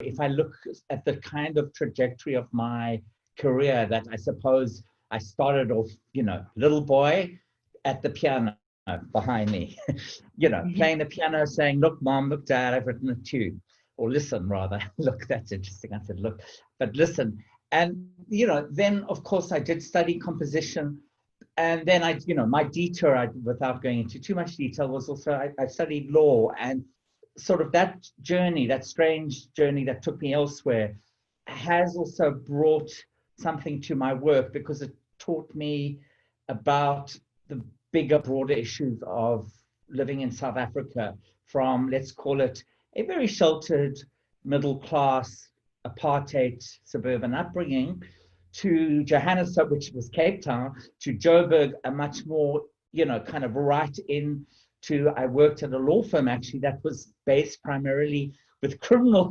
if I look at the kind of trajectory of my career, that I suppose I started off, little boy at the piano behind me, playing the piano, saying, look, mom, look, dad, I've written a tune. Or listen, rather. Look, that's interesting. I said, look, but listen. And, then, of course, I did study composition. And then my detour, without going into too much detail, was also I studied law. And sort of that journey, that strange journey that took me elsewhere, has also brought something to my work, because it taught me about the bigger, broader issues of living in South Africa, from, let's call it, a very sheltered, middle-class, apartheid, suburban upbringing, to Johannesburg, which was Cape Town, to Joburg, a much more, kind of right into, I worked at a law firm, actually, that was based primarily with criminal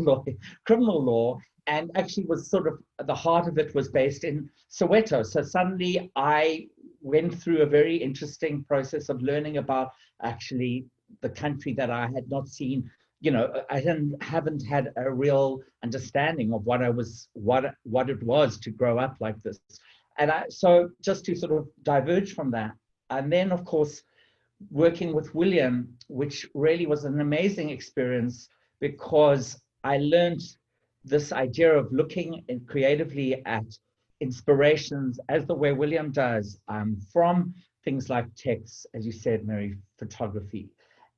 law, and actually was sort of, the heart of it was based in Soweto. So suddenly I went through a very interesting process of learning about actually the country that I had not seen. I haven't had a real understanding of what it was to grow up like this. And so just to sort of diverge from that, and then of course, working with William, which really was an amazing experience, because I learned this idea of looking creatively at inspirations, as the way William does, from things like text, as you said, Mary, photography.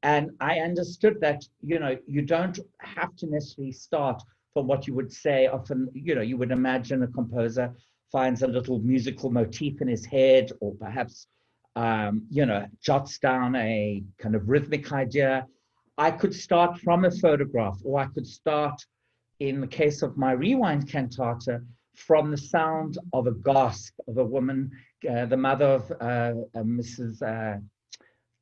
And I understood that, you don't have to necessarily start from what you would say. Often, you would imagine a composer finds a little musical motif in his head, or perhaps, jots down a kind of rhythmic idea. I could start from a photograph, or I could start, in the case of my Rewind cantata, from the sound of a gasp of a woman, the mother of Mrs.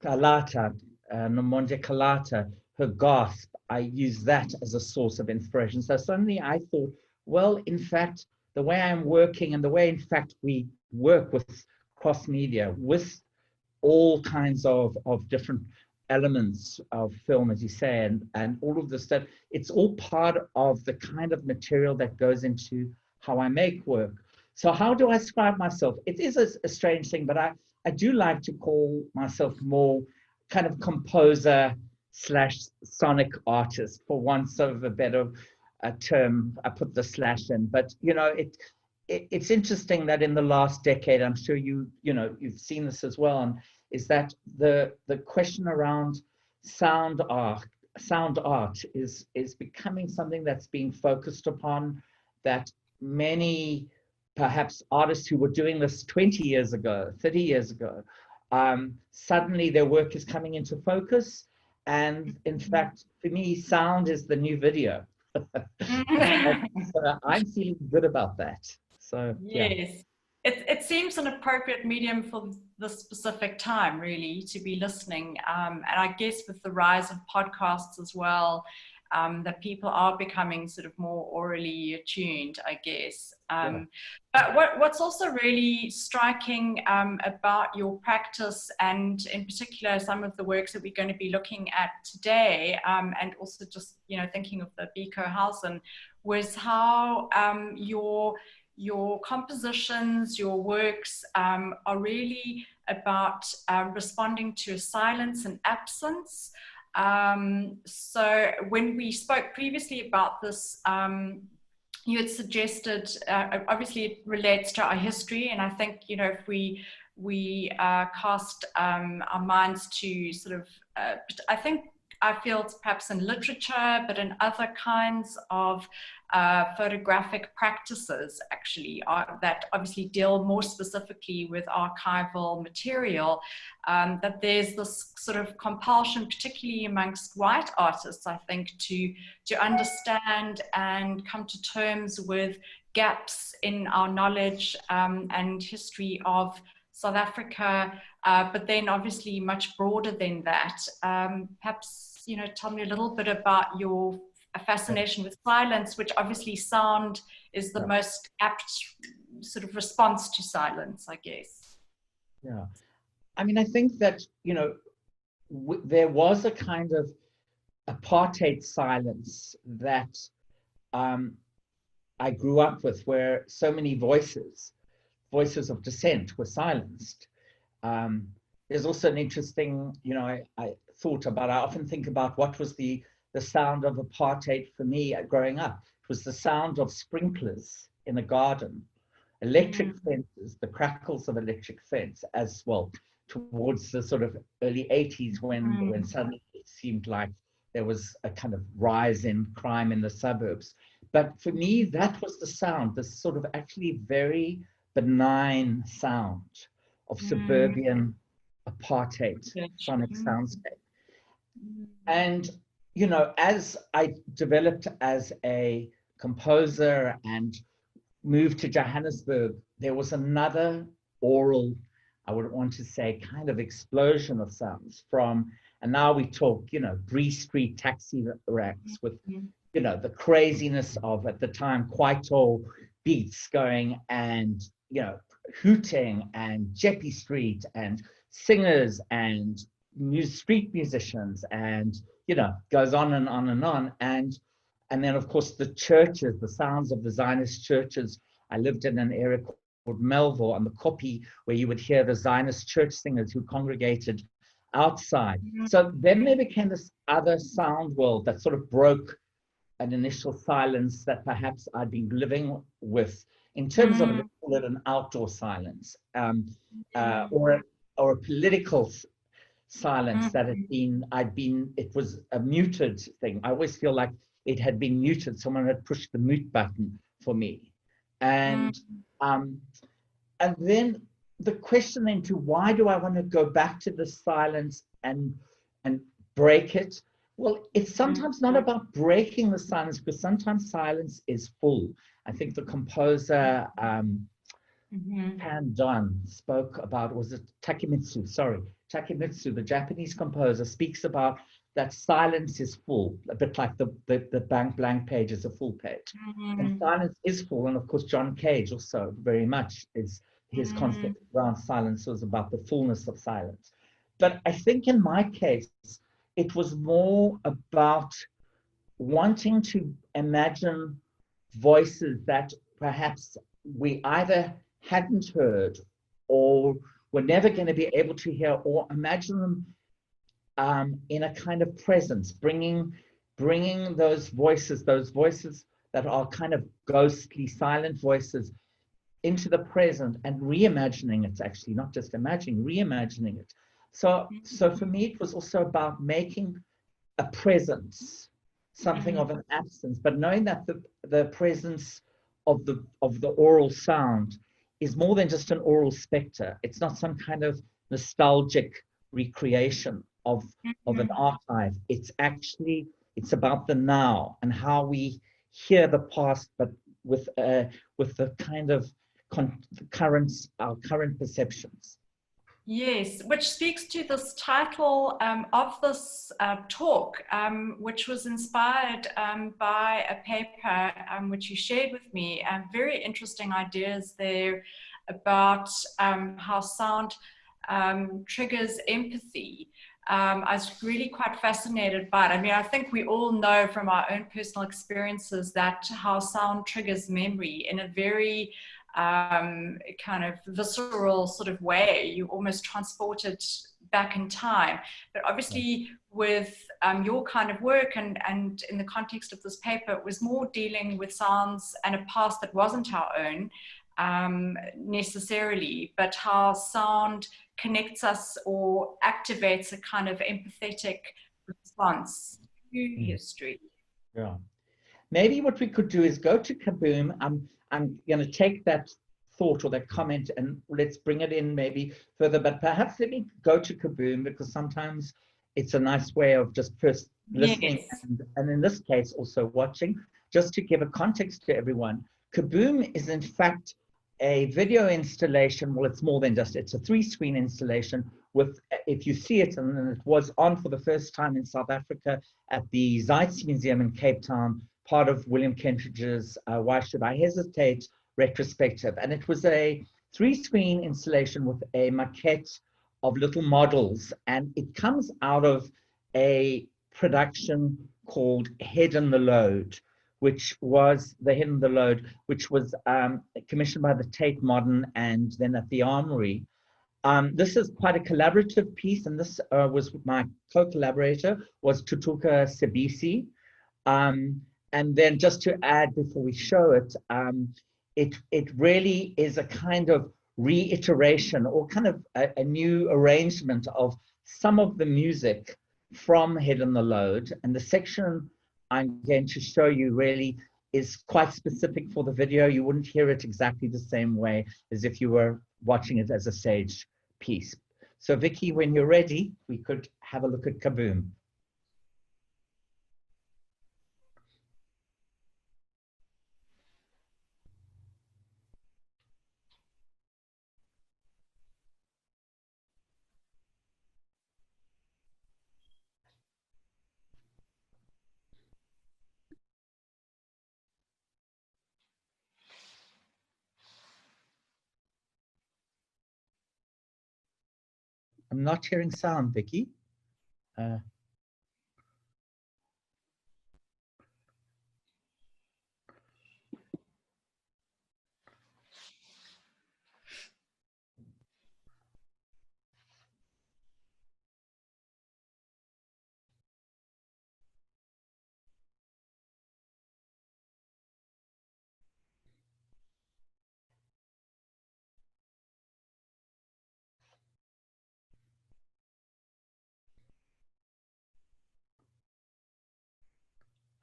Kalata, Nomonde Kalata, her gasp. I use that as a source of inspiration. So suddenly I thought, well, in fact, the way I'm working, and the way, in fact, we work with cross media, with all kinds of different elements of film, as you say, and all of this stuff, it's all part of the kind of material that goes into how I make work. So how do I describe myself? It is a strange thing, but I do like to call myself more kind of composer / sonic artist, for want of a better term. I put the slash in, but it's interesting that in the last decade, I'm sure you've seen this as well, and is that the question around sound art is becoming something that's being focused upon, that many perhaps artists who were doing this 20 years ago, 30 years ago, suddenly their work is coming into focus. And in fact, for me, sound is the new video. So I'm feeling good about that. So yes, yeah. it seems an appropriate medium for the specific time, really, to be listening. And I guess with the rise of podcasts as well, that people are becoming sort of more orally attuned, I guess. But what's also really striking about your practice, and in particular some of the works that we're going to be looking at today, and also just thinking of the Biko Hausen, was how your compositions, your works are really about responding to a silence and absence. So when we spoke previously about this, you had suggested, obviously it relates to our history, and I think, if we cast our minds to sort of, I feel it's perhaps in literature, but in other kinds of photographic practices, actually, that obviously deal more specifically with archival material, that there's this sort of compulsion, particularly amongst white artists, I think, to understand and come to terms with gaps in our knowledge and history of South Africa, but then obviously much broader than that. Perhaps, tell me a little bit about your fascination with silence, which obviously sound is the most apt sort of response to silence, I guess. Yeah. I mean, I think that, there was a kind of apartheid silence that I grew up with, where so many voices of dissent were silenced. There's also an interesting, I thought about, I often think about what was the sound of apartheid for me growing up. It was the sound of sprinklers in a garden, electric fences, the crackles of electric fence, as well, towards the sort of early 80s when suddenly it seemed like there was a kind of rise in crime in the suburbs. But for me, that was the sound, this sort of actually very benign sound of suburban apartheid sonic soundscape. And, as I developed as a composer and moved to Johannesburg, there was another oral, I would want to say, kind of explosion of sounds from, and now we talk, Bree Street taxi racks with, the craziness of, at the time, Kwaito beats going and, hooting and Jeppy Street and singers and street musicians and, goes on and on and on. And then, of course, the churches, the sounds of the Zionist churches. I lived in an area called Melville on the Kopi, where you would hear the Zionist church singers who congregated outside. So then there became this other sound world that sort of broke an initial silence that perhaps I'd been living with, in terms of, let's call it an outdoor silence, or a political silence that it was a muted thing. I always feel like it had been muted. Someone had pushed the mute button for me. And then the question into why do I want to go back to the silence and break it? Well, it's sometimes not about breaking the silence, because sometimes silence is full. I think the composer Pan Don spoke about, was it Takemitsu? Sorry, Takemitsu, the Japanese composer, speaks about that silence is full, a bit like the blank page is a full page. And silence is full. And of course, John Cage also very much is his concept around silence was about the fullness of silence. But I think in my case, it was more about wanting to imagine voices that perhaps we either hadn't heard or were never going to be able to hear, or imagine them in a kind of presence, bringing those voices that are kind of ghostly, silent voices into the present and reimagining it, actually, not just imagining, reimagining it. So for me, it was also about making a presence, something of an absence, but knowing that the presence of the oral sound is more than just an oral spectre. It's not some kind of nostalgic recreation of an archive. It's about the now and how we hear the past, but with the kind of our current perceptions. Yes, which speaks to this title of this talk, which was inspired by a paper which you shared with me. Very interesting ideas there about how sound triggers empathy. I was really quite fascinated by it. I mean, I think we all know from our own personal experiences that how sound triggers memory in a very kind of visceral sort of way. You almost transported back in time. But obviously with your kind of work and in the context of this paper, it was more dealing with sounds and a past that wasn't our own necessarily, but how sound connects us or activates a kind of empathetic response to history. Yeah. Maybe what we could do is go to Kaboom. I'm going to take that thought or that comment and let's bring it in maybe further, but perhaps let me go to Kaboom, because sometimes it's a nice way of just first listening and in this case also watching. Just to give a context to everyone, Kaboom is in fact a video installation. Well, it's more than just, it's a 3-screen installation with, if you see it, and it was on for the first time in South Africa at the Zeitz Museum in Cape Town, part of William Kentridge's Why Should I Hesitate retrospective. And it was a 3-screen installation with a maquette of little models. And it comes out of a production called Head in the Load, which was The Hidden the Load, which was commissioned by the Tate Modern and then at the Armory. This is quite a collaborative piece, and this was my co-collaborator was Tutuka Sibisi. And then just to add before we show it, it really is a kind of reiteration or kind of a new arrangement of some of the music from Hidden the Load. And the section I'm going to show you really is quite specific for the video. You wouldn't hear it exactly the same way as if you were watching it as a stage piece. So Vicky, when you're ready, we could have a look at Kaboom. I'm not hearing sound, Vicky.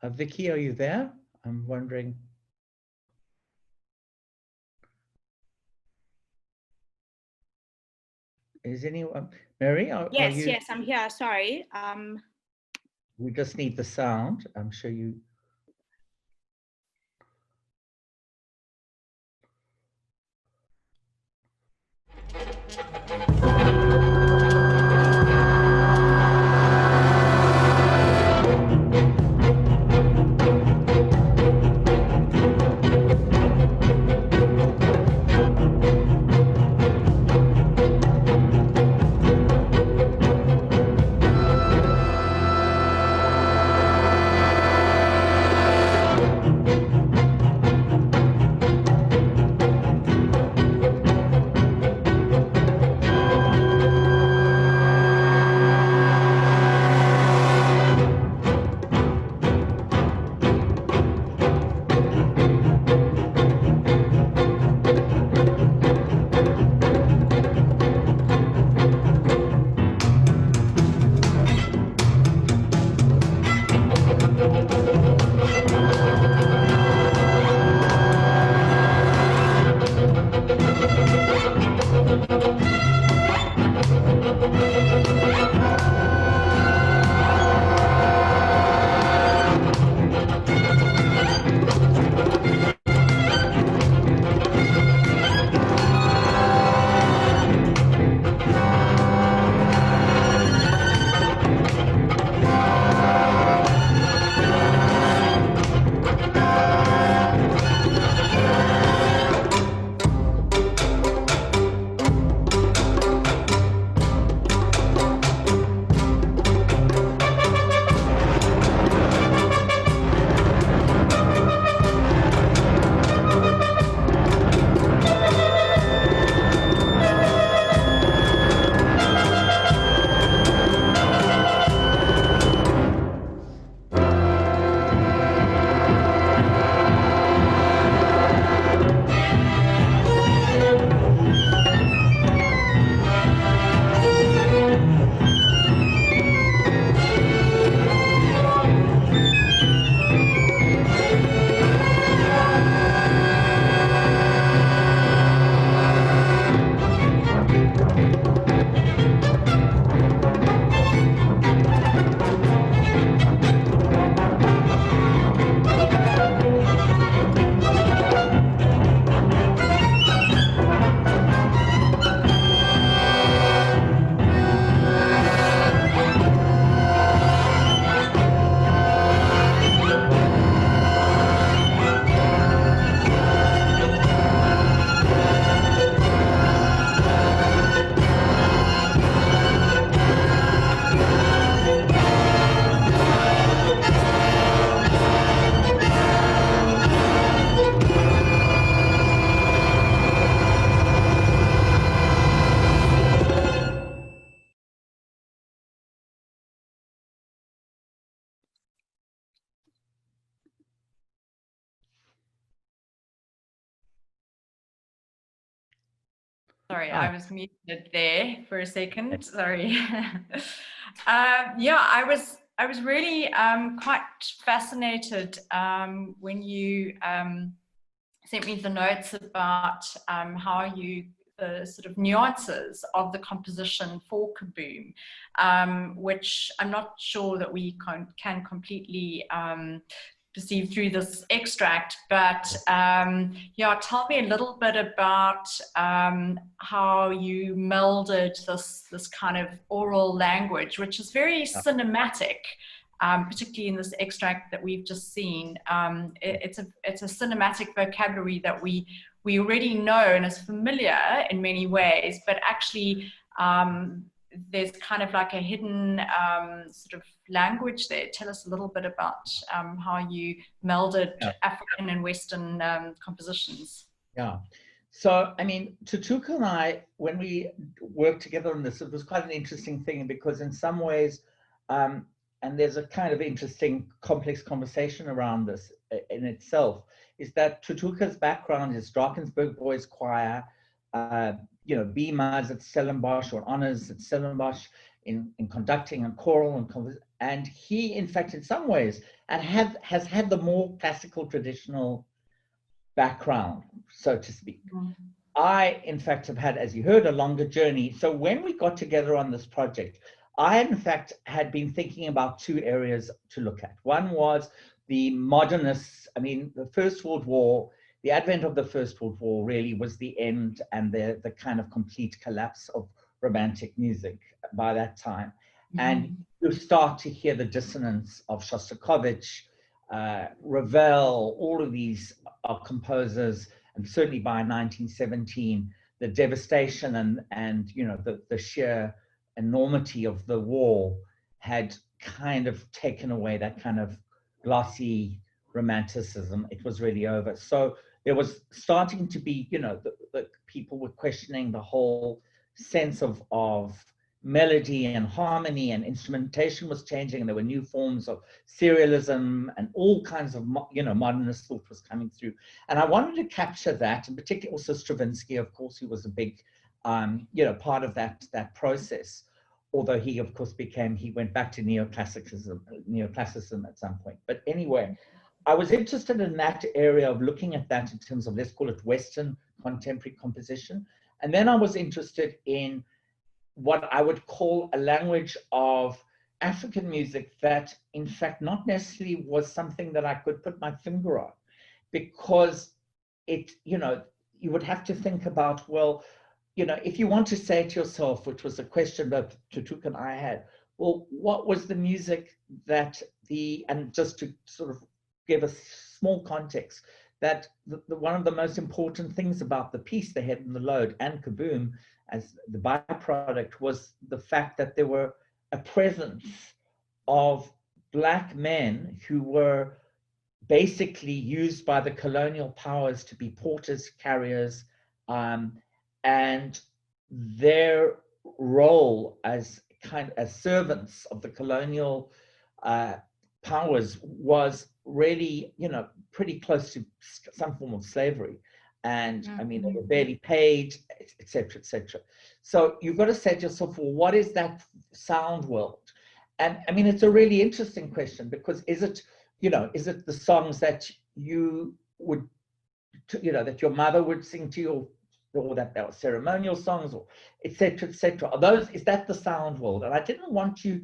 Vicky, are you there? I'm wondering. Is anyone, Mary? Yes, are you, yes, I'm here. Sorry. we just need the sound. I'm sure you. Sorry, Ah, I was muted there for a second. Sorry. Yeah, I was really quite fascinated when you sent me the notes about how you the sort of nuances of the composition for Kaboom, which I'm not sure that we can completely perceive through this extract, but yeah, tell me a little bit about how you melded this kind of oral language, which is very cinematic. Particularly in this extract that we've just seen, it's a cinematic vocabulary that we already know and is familiar in many ways, but actually there's kind of like a hidden sort of language there. Tell us a little bit about how you melded African and Western compositions. Yeah. So, I mean, Tutuka and I, when we worked together on this, it was quite an interesting thing because in some ways, and there's a kind of interesting, complex conversation around this in itself, is that Tutuka's background is Drakensberg Boys Choir, you know, B-Maz at Stellenbosch or honors at Stellenbosch in conducting and choral and he, in fact, in some ways, has had the more classical traditional background, so to speak. I, in fact, have had, as you heard, a longer journey. So when we got together on this project, I, in fact, had been thinking about two areas to look at. One was the modernists. I mean, the First World War, the advent of the First World War really was the end and the kind of complete collapse of romantic music by that time. And you start to hear the dissonance of Shostakovich, Ravel, all of these are composers, and certainly by 1917, the devastation and you know, the sheer enormity of the war had kind of taken away that kind of glossy romanticism. It was really over. So there was starting to be, you know, the people were questioning the whole sense of melody and harmony, and instrumentation was changing, and there were new forms of serialism and all kinds of, you know, modernist thought was coming through. And I wanted to capture that, and particularly also Stravinsky, of course, who was a big you know, part of that process, although he, of course, he went back to neoclassicism at some point. But anyway, I was interested in that area of looking at that in terms of, let's call it Western contemporary composition. And then I was interested in what I would call a language of African music that, in fact, not necessarily was something that I could put my finger on, because it, you know, you would have to think about, well, you know, if you want to say to yourself, which was a question that Tutuka and I had, well, what was the music that and just to sort of give a small context, that one of the most important things about the piece, The Head and the Load, and Kaboom, as the byproduct, was the fact that there were a presence of Black men who were basically used by the colonial powers to be porters, carriers, and their role as servants of the colonial powers was really, you know, pretty close to some form of slavery. And I mean, they were barely paid, etc., etc. So you've got to say to yourself, well, what is that sound world? And I mean, it's a really interesting question, because is it, you know, is it the songs that you would, you know, that your mother would sing to you, or that they were ceremonial songs, or etc., etc.? Are those, is that the sound world? And I didn't want to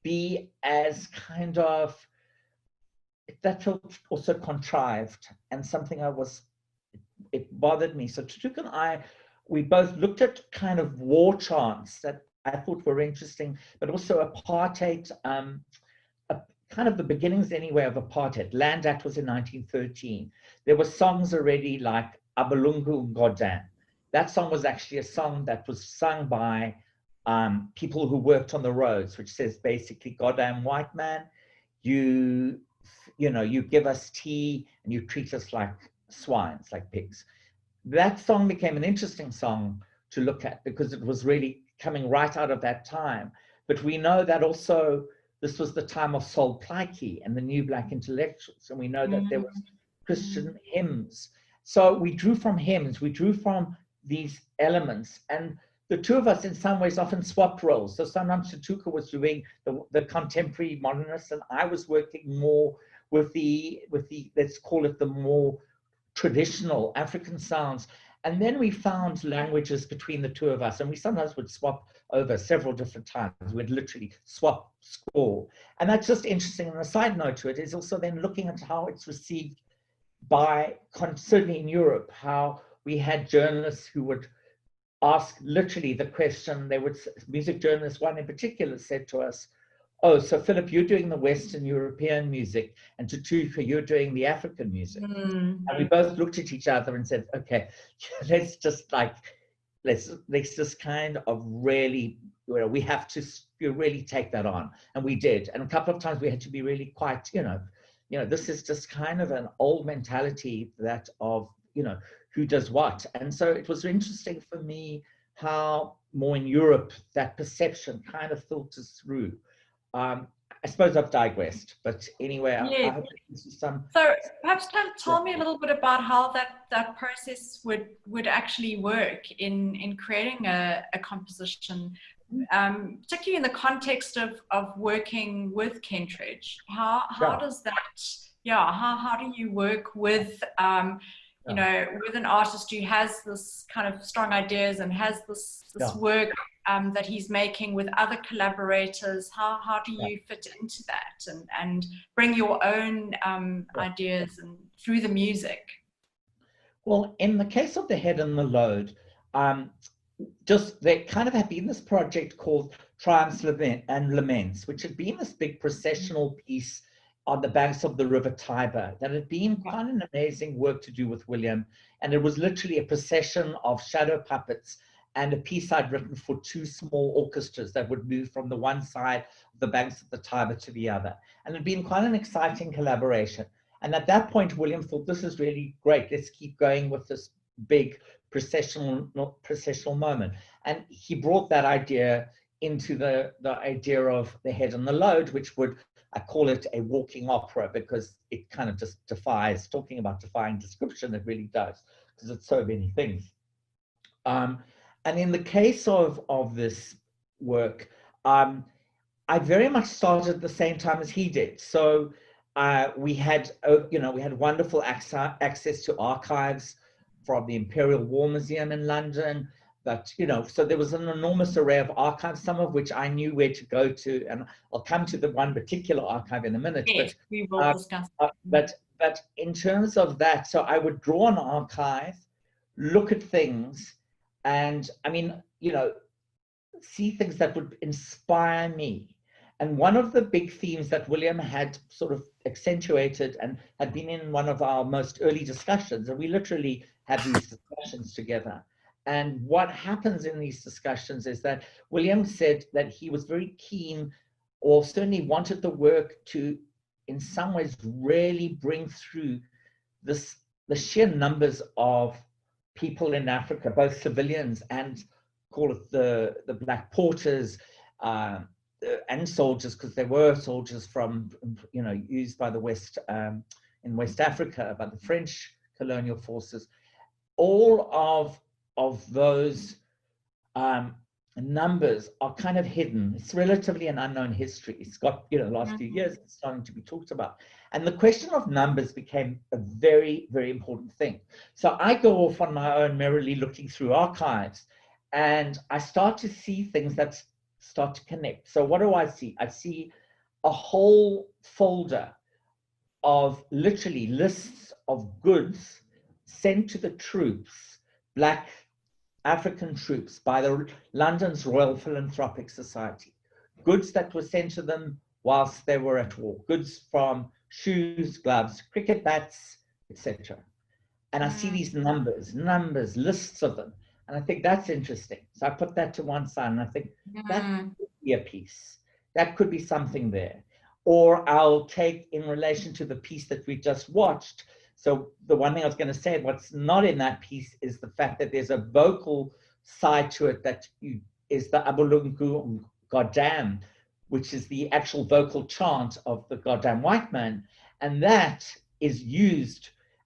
be as kind of, that felt also contrived and something it bothered me. So Tutuka and I, we both looked at kind of war chants that I thought were interesting, but also apartheid, kind of the beginnings anyway of apartheid. Land Act was in 1913. There were songs already like Abelungu Godan. That song was actually a song that was sung by people who worked on the roads, which says basically, goddamn white man, you know, you give us tea and you treat us like swines, like pigs. That song became an interesting song to look at because it was really coming right out of that time. But we know that also this was the time of Sol Plaatje and the new Black intellectuals, and we know that there was Christian hymns. So we drew from hymns, we drew from these elements. And the two of us in some ways often swapped roles. So sometimes Tutuka was doing the contemporary modernists, and I was working more with the let's call it the more traditional African sounds. And then we found languages between the two of us, and we sometimes would swap over several different times. We'd literally swap score. And that's just interesting. And a side note to it is also then looking at how it's received by, certainly in Europe, how we had journalists who would ask literally the question. They would, music journalists, one in particular, said to us, "Oh, so Philip, you're doing the Western European music, and Tutuka, you're doing the African music." And we both looked at each other and said, "Okay, let's just let's just kind of really, we have to really take that on." And we did. And a couple of times we had to be really quite, this is just kind of an old mentality that of, who does what. And so it was interesting for me how more in Europe that perception kind of filters through. I suppose I've digressed, but anyway, I hope this is some. So perhaps tell me a little bit about how that process would actually work in creating a composition, particularly in the context of working with Kentridge. How does that? How do you work with with an artist who has this kind of strong ideas and has this work that he's making with other collaborators? How do you fit into that and bring your own ideas and through the music? Well, in the case of The Head and the Load, there kind of had been this project called Triumphs and Laments, which had been this big processional piece on the banks of the River Tiber that had been quite an amazing work to do with William. And it was literally a procession of shadow puppets and a piece I'd written for two small orchestras that would move from the one side of the banks of the Tiber to the other. And it had been quite an exciting collaboration. And at that point, William thought, this is really great. Let's keep going with this big processional moment. And he brought that idea into the idea of The Head and the Load, which would, I call it a walking opera, because it kind of just defies, talking about defying description, it really does, because it's so many things. And in the case of this work, I very much started at the same time as he did. So we had wonderful access to archives from the Imperial War Museum in London. But, so there was an enormous array of archives, some of which I knew where to go to. And I'll come to the one particular archive in a minute. Yes, we will discuss. But in terms of that, so I would draw an archive, look at things, and see things that would inspire me. And one of the big themes that William had sort of accentuated and had been in one of our most early discussions, and we literally had these discussions together. And what happens in these discussions is that William said that he was very keen, or certainly wanted the work to, in some ways, really bring through the sheer numbers of people in Africa, both civilians and call it the Black Porters, and soldiers, because there were soldiers from, used by the West, in West Africa, by the French colonial forces. All of those numbers are kind of hidden. It's relatively an unknown history. It's got, the last few years, it's starting to be talked about. And the question of numbers became a very, very important thing. So I go off on my own, merrily looking through archives, and I start to see things that start to connect. So what do I see? I see a whole folder of literally lists of goods sent to the troops, Black African troops, by the London's Royal Philanthropic Society. Goods that were sent to them whilst they were at war. Goods from shoes, gloves, cricket bats, etc. And I see these numbers, lists of them. And I think that's interesting. So I put that to one side and I think that could be a piece. That could be something there. Or I'll take in relation to the piece that we just watched. So the one thing I was going to say, what's not in that piece is the fact that there's a vocal side to it that is the Abulungu Goddamn, which is the actual vocal chant of the goddamn white man. And that is used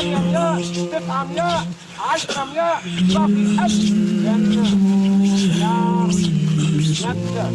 800 900 1000 باقي 1000 جنة نار نكتة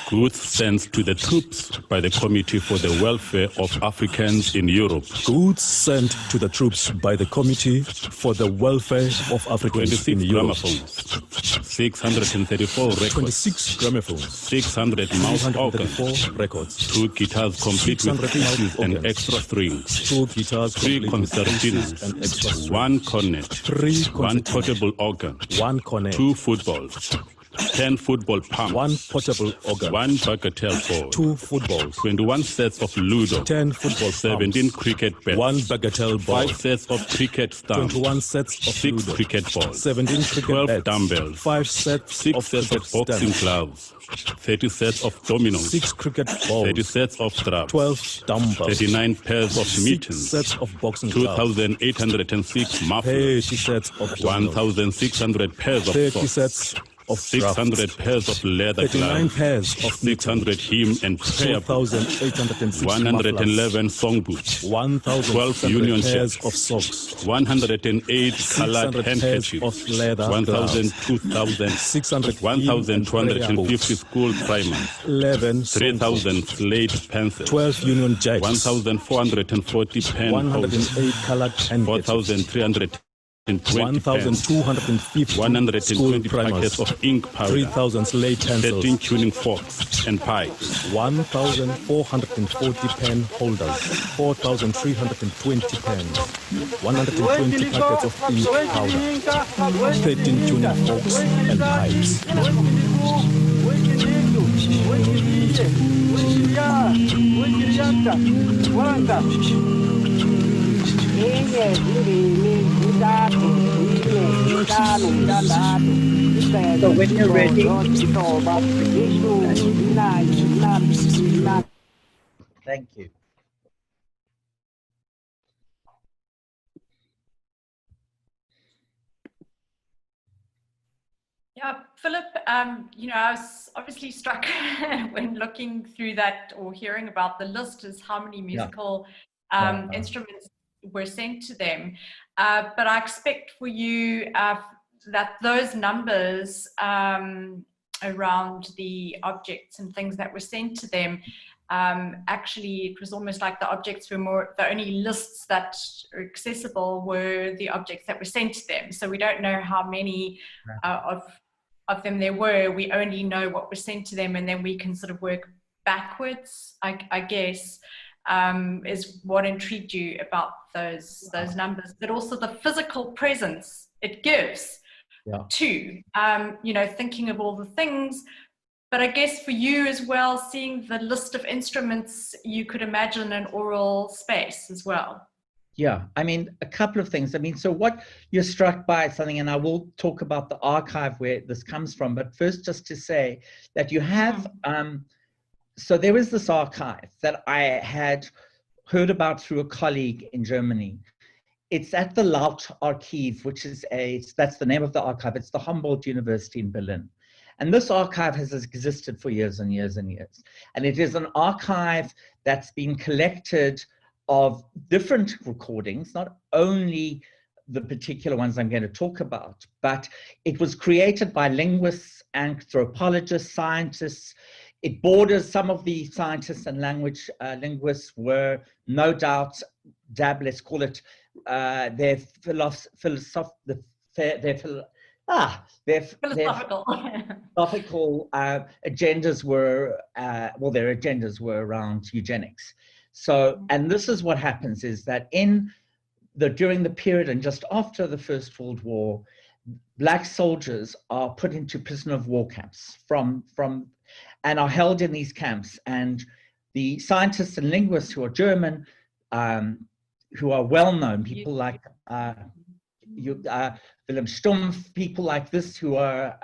Goods sent to the troops by the Committee for the Welfare of Africans in Europe. Goods sent to the troops by the Committee for the Welfare of Africans 26 in Europe. gramophones, 634 records, 26 gramophones, 600 mouth organs, 134 records, 2 guitars complete with 600 pieces and organs, extra strings, 2 guitars, 3 complete with concertinas, pieces and extra strings, 1 cornet, 3 1 concertinas, portable organ, 1 cornet, 2 footballs, 10 football pumps, 1 portable organ, 1 bagatelle ball, 2 footballs, 21 sets of Ludo, 10 football 17 pumps, cricket bats, 1 bagatelle ball, 5 sets of cricket stumps, 21 sets of 6 Ludo, cricket balls, 17 cricket 12 bats, dumbbells, 5 sets 6 of sets cricket of boxing stamps, gloves, 30 sets of dominoes, 6 cricket 30 balls, sets of straps, 12 dumbbells, 39 pairs of 6 mittens, sets of boxing gloves, 2,806 mufflers, 30 sets of dominoes, 1,600 pairs of 30 socks, sets of 600 drafts, pairs of leather 39 gloves, pairs of 600 hymn and prayer books, 2,806 111 song boots, 12 Union 1,600 pairs shirts, of socks, 108 colored 600 pairs handkerchiefs, of leather 1,000, gloves, 2,000, 600 1,250 school primers, 11 3,000 slate pencils, 12 Union Jacks, 1,440 pen holders, 108 colored handkerchiefs, 4,300 1,250 school 120 primers, packets of ink powder, 3,000 slate 13 pencils, tuning forks and pipes, 1,440 pen holders, 4,320 pens, 120 packets of ink powder, 13 tuning forks and pipes. So when you're ready. Thank you. Yeah, Philip, you know, I was obviously struck when looking through that or hearing about the list is how many musical instruments were sent to them. But I expect for you that those numbers around the objects and things that were sent to them, actually it was almost like the objects were more, the only lists that are accessible were the objects that were sent to them. So we don't know how many of them there were. We only know what was sent to them, and then we can sort of work backwards, I guess, is what intrigued you about those numbers, but also the physical presence it gives too, you know, thinking of all the things. But I guess for you as well, seeing the list of instruments, you could imagine an oral space as well. Yeah, I mean, a couple of things. I mean, so what you're struck by something, and I will talk about the archive where this comes from, but first just to say that you have, so there is this archive that I had heard about through a colleague in Germany. It's at the Laut Archive, which is that's the name of the archive. It's the Humboldt University in Berlin. And this archive has existed for years and years and years. And it is an archive that's been collected of different recordings, not only the particular ones I'm going to talk about, but it was created by linguists, anthropologists, scientists. It borders, some of the scientists and language linguists were no doubt let's call it, their philosophical agendas were, well, their agendas were around eugenics. So, and this is what happens is that during the period and just after the First World War, Black soldiers are put into prisoner of war camps and are held in these camps. And the scientists and linguists who are German, who are well-known, people like Wilhelm Stumpf, people like this who are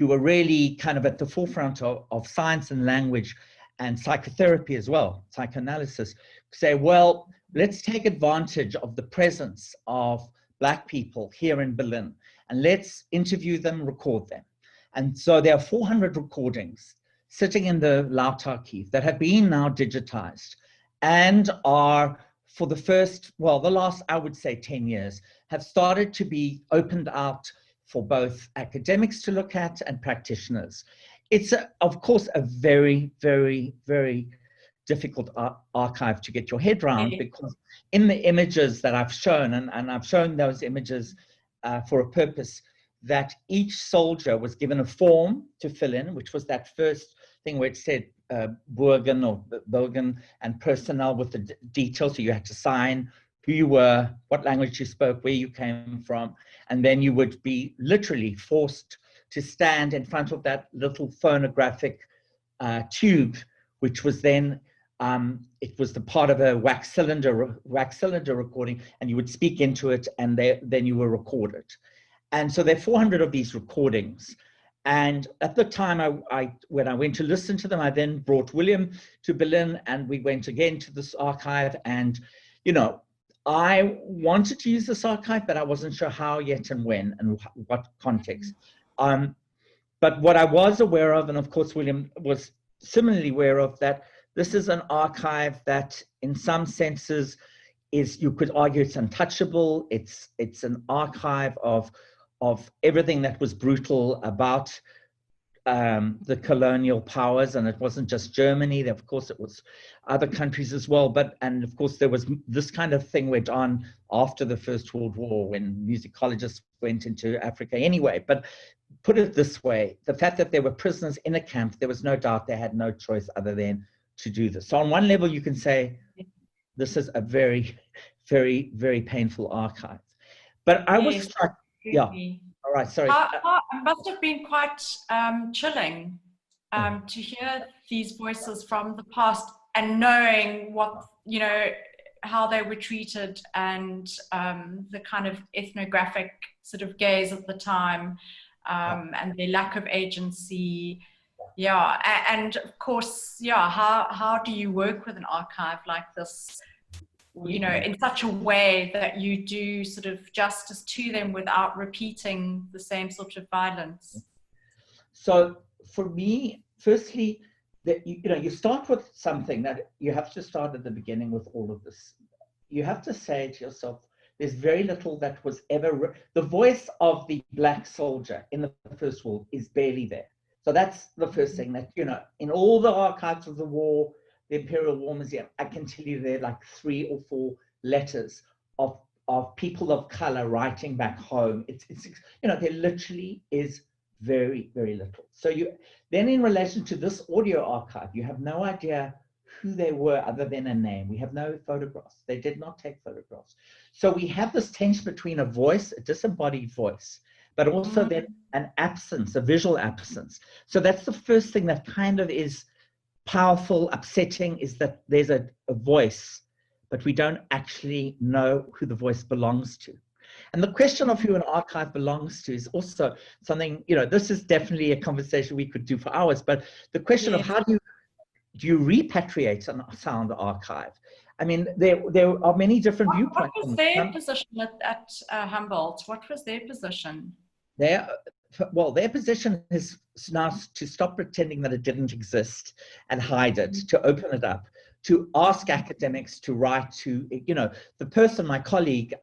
really kind of at the forefront of science and language and psychotherapy as well, psychoanalysis, say, well, let's take advantage of the presence of Black people here in Berlin and let's interview them, record them. And so there are 400 recordings sitting in the Laut Archive that have been now digitized and are for the last, I would say 10 years, have started to be opened out for both academics to look at and practitioners. It's, of course, a very, very, very difficult archive to get your head around, because in the images that I've shown, and I've shown those images for a purpose, that each soldier was given a form to fill in, which was that first thing where it said Burgen or Belgen and personnel with the details. So you had to sign who you were, what language you spoke, where you came from, and then you would be literally forced to stand in front of that little phonographic tube, which was then, it was the part of a wax cylinder recording, and you would speak into it, and then you were recorded. And so there are 400 of these recordings. And at the time, when I went to listen to them, I then brought William to Berlin, and we went again to this archive. And, you know, I wanted to use this archive, but I wasn't sure how yet and when and what context. But what I was aware of, and of course, William was similarly aware of, that this is an archive that in some senses is, you could argue, it's untouchable. It's an archive of everything that was brutal about the colonial powers, and it wasn't just Germany. Of course, it was other countries as well. And of course, there was this kind of thing went on after the First World War when musicologists went into Africa anyway. But put it this way, the fact that there were prisoners in a camp, there was no doubt they had no choice other than to do this. So on one level, you can say this is a very, very, very painful archive. But I was struck, yeah. All right, sorry. It must have been quite chilling to hear these voices from the past and knowing what, how they were treated and the kind of ethnographic sort of gaze at the time and their lack of agency. Yeah, and of course, how do you work with an archive like this? In such a way that you do sort of justice to them without repeating the same sort of violence. So for me, firstly, that you start with something that you have to start at the beginning with all of this. You have to say to yourself, there's very little that was ever, the voice of the Black soldier in the First World is barely there. So that's the first thing that, in all the archives of the war, the Imperial War Museum, I can tell you there are like 3 or 4 letters of people of color writing back home. It's there literally is very, very little. So then in relation to this audio archive, you have no idea who they were other than a name. We have no photographs. They did not take photographs. So we have this tension between a voice, a disembodied voice, but also then an absence, a visual absence. So that's the first thing that kind of is powerful, upsetting, is that there's a voice, but we don't actually know who the voice belongs to. And the question of who an archive belongs to is also something, this is definitely a conversation we could do for hours, but the question of how do you repatriate a sound archive? I mean, there are many different viewpoints. What was their position at Humboldt? What was their position? Their position is now to stop pretending that it didn't exist and hide it, to open it up, to ask academics to write to, the person, my colleague,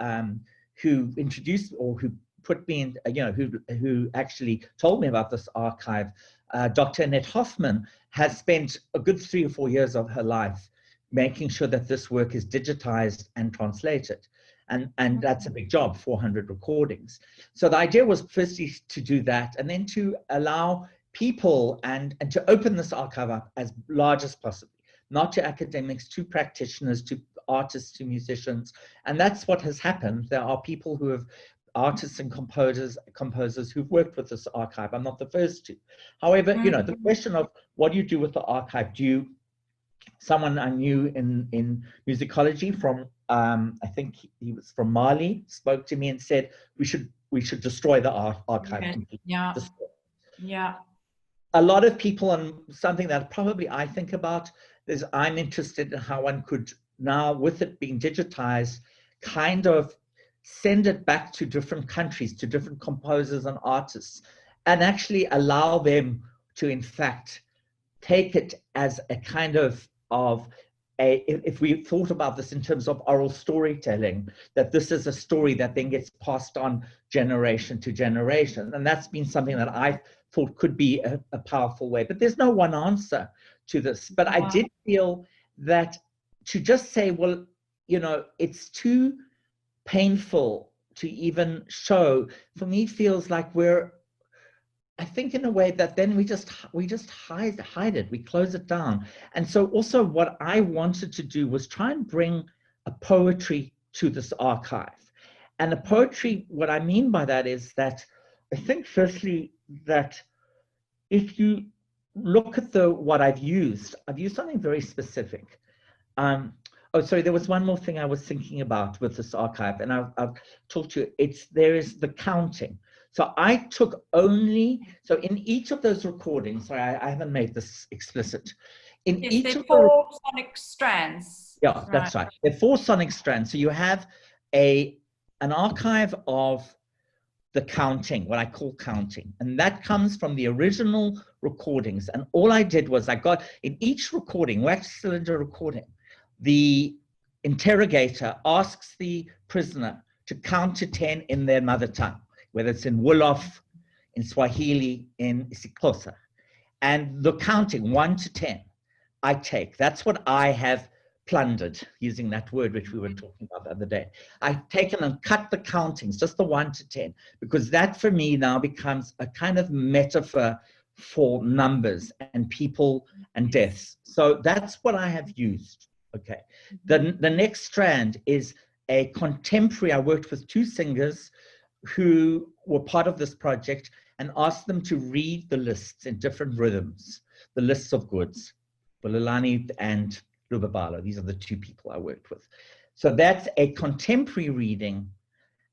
who introduced or who put me in, who actually told me about this archive, Dr. Annette Hoffman, has spent a good 3 or 4 years of her life making sure that this work is digitized and translated. And that's a big job, 400 recordings. So the idea was firstly to do that, and then to allow people and to open this archive up as large as possible, not to academics, to practitioners, to artists, to musicians. And that's what has happened. There are people who have, artists and composers who've worked with this archive. I'm not the first to. However, the question of what do you do with the archive? Someone I knew in musicology from, I think he was from Mali, spoke to me and said, we should destroy the archive completely. Yeah. Yeah. A lot of people, and something that probably I think about is I'm interested in how one could now, with it being digitized, kind of send it back to different countries, to different composers and artists, and actually allow them to, in fact, take it as a kind of if we thought about this in terms of oral storytelling, that this is a story that then gets passed on generation to generation. And that's been something that I thought could be a powerful way. But there's no one answer to this. But I did feel that to just say, well, it's too painful to even show, for me, feels like I think in a way that then we just hide it, we close it down. And so also what I wanted to do was try and bring a poetry to this archive. And the poetry, what I mean by that is that I think firstly that if you look at what I've used something very specific. Oh, sorry, there was one more thing I was thinking about with this archive, and I've talked to you. There is the counting. So I took so in each of those recordings, sorry, I haven't made this explicit. In each of 4 sonic strands. Yeah, that's right. There are 4 sonic strands. So you have an archive of the counting, what I call counting. And that comes from the original recordings. And all I did was in each recording, wax cylinder recording, the interrogator asks the prisoner to count to 10 in their mother tongue, whether it's in Wolof, in Swahili, in isiXhosa. And the counting 1 to 10, I take. That's what I have plundered, using that word which we were talking about the other day. I've taken and cut the countings, just the 1 to 10, because that for me now becomes a kind of metaphor for numbers and people and deaths. So that's what I have used. Okay. The next strand is a contemporary. I worked with 2 singers who were part of this project and asked them to read the lists in different rhythms, the lists of goods, Bulelani and Lubabalo. These are the 2 people I worked with. So that's a contemporary reading.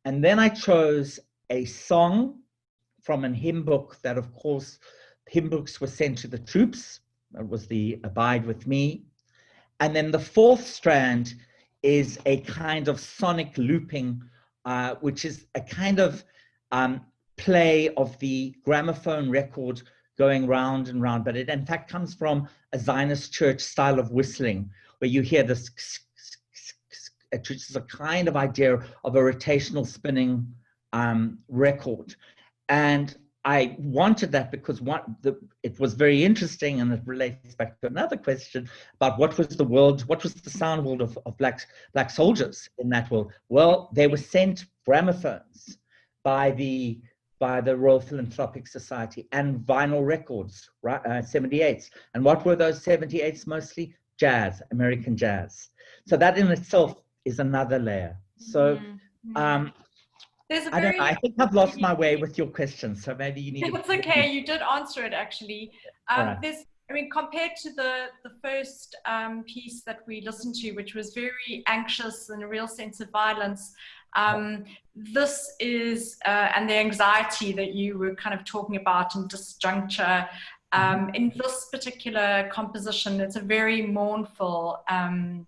And then I chose a song from a hymn book that, of course, hymn books were sent to the troops. It was the Abide With Me. And then the 4th strand is a kind of sonic looping, which is a kind of play of the gramophone record going round and round, but it in fact comes from a Zionist church style of whistling, where you hear this, which is a kind of idea of a rotational spinning record. And I wanted that because it was very interesting, and it relates back to another question about what was the sound world of black soldiers in that world. Well, they were sent gramophones by the Royal Philanthropic Society and vinyl records, right? 78s. And what were those 78s mostly? Jazz, American jazz. So that in itself is another layer. So I don't know, I think I've lost my way with your question, so maybe you need It's okay, you did answer it actually. Right. Compared to the first piece that we listened to, which was very anxious and a real sense of violence, this is, and the anxiety that you were kind of talking about in disjuncture, in this particular composition, it's a very mournful, and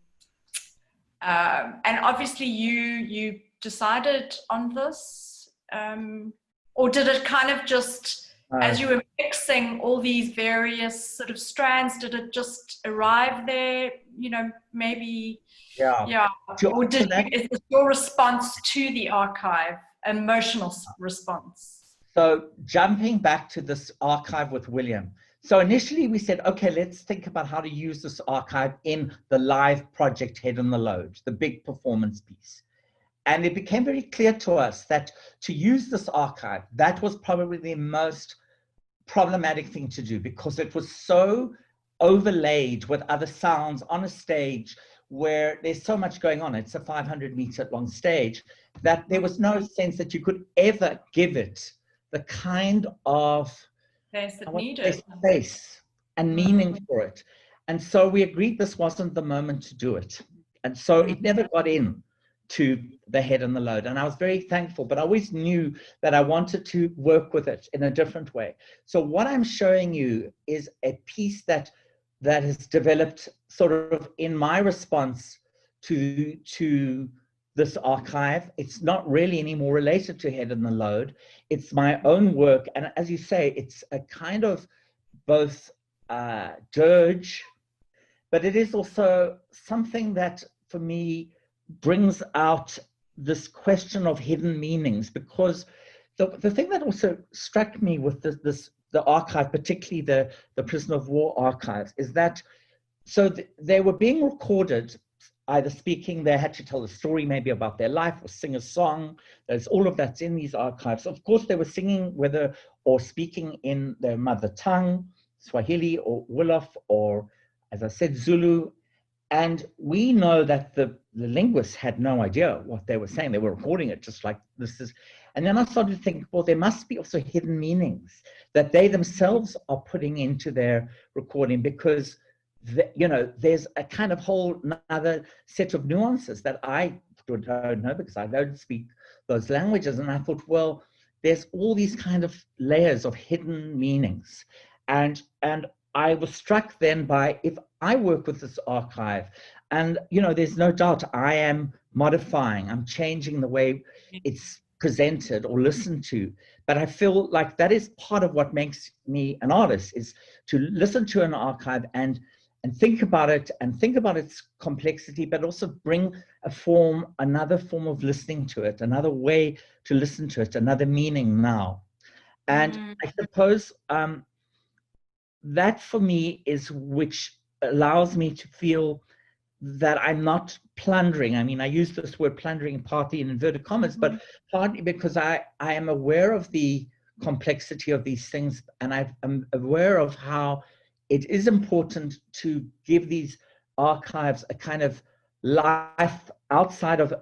obviously you decided on this, or did it kind of just, as you were mixing all these various sort of strands, did it just arrive there, maybe? Yeah. Or is it your response to the archive, emotional response? So jumping back to this archive with William. So initially we said, okay, let's think about how to use this archive in the live project Head on the Load, the big performance piece. And it became very clear to us that to use this archive, that was probably the most problematic thing to do, because it was so overlaid with other sounds on a stage where there's so much going on. It's a 500-meter long stage, that there was no sense that you could ever give it the kind of space and meaning for it. And so we agreed this wasn't the moment to do it. And so it never got in to the Head on the Load. And I was very thankful, but I always knew that I wanted to work with it in a different way. So what I'm showing you is a piece that has developed sort of in my response to this archive. It's not really any more related to Head on the Load. It's my own work. And as you say, it's a kind of both dirge, but it is also something that for me brings out this question of hidden meanings, because the thing that also struck me with the archive, particularly the prisoner of war archives, is that they were being recorded, either speaking, they had to tell a story maybe about their life or sing a song. There's all of that's in these archives. Of course, they were singing or speaking in their mother tongue, Swahili or Wolof, or as I said, Zulu. And we know that the linguists had no idea what they were saying. They were recording it just like this is. And then I started to think, well, there must be also hidden meanings that they themselves are putting into their recording, because, there's a kind of whole another set of nuances that I don't know, because I don't speak those languages. And I thought, well, there's all these kind of layers of hidden meanings. And I was struck then by, if I work with this archive, and there's no doubt I am modifying, I'm changing the way it's presented or listened to, but I feel like that is part of what makes me an artist, is to listen to an archive and think about it and think about its complexity, but also bring another form of listening to it, another way to listen to it, another meaning now. And I suppose that for me is which allows me to feel that I'm not plundering. I mean, I use this word plundering partly in inverted commas, but partly because I am aware of the complexity of these things, and I'm aware of how it is important to give these archives a kind of life outside of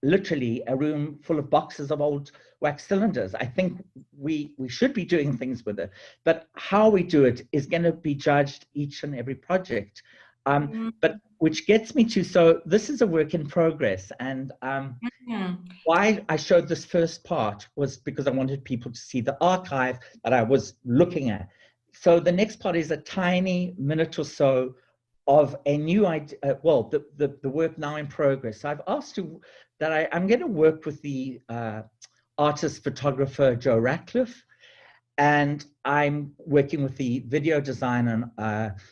literally a room full of boxes of old wax cylinders. I think we should be doing things with it, but how we do it is going to be judged each and every project. But which gets me to, so this is a work in progress, and why I showed this first part was because I wanted people to see the archive that I was looking at. So the next part is a tiny minute or so of a new idea, well, the work now in progress. So I've asked you that I'm going to work with the artist photographer Joe Ratcliffe, and I'm working with the video designer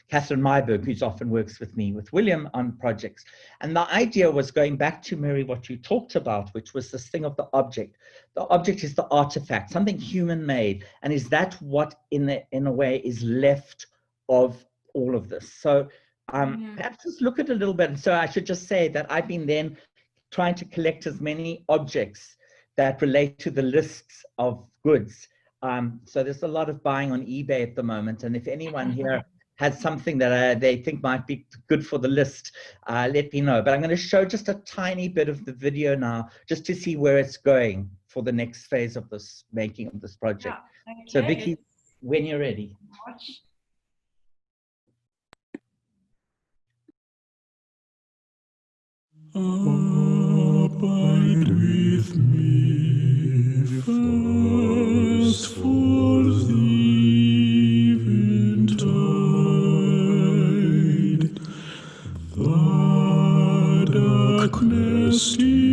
Catherine Myberg, who's often works with me, with William, on projects. And the idea was going back to, Mary, what you talked about, which was this thing of the object. The object is the artifact, something human made, and is that what in a way is left of all of this? So perhaps just look at it a little bit. And so I should just say that I've been then trying to collect as many objects that relate to the lists of goods. So there's a lot of buying on eBay at the moment. And if anyone here has something that they think might be good for the list, let me know. But I'm going to show just a tiny bit of the video now, just to see where it's going for the next phase of this making of this project. Yeah, okay. So Vicky, when you're ready. Abide with me first for the eventide. The darkness deepens,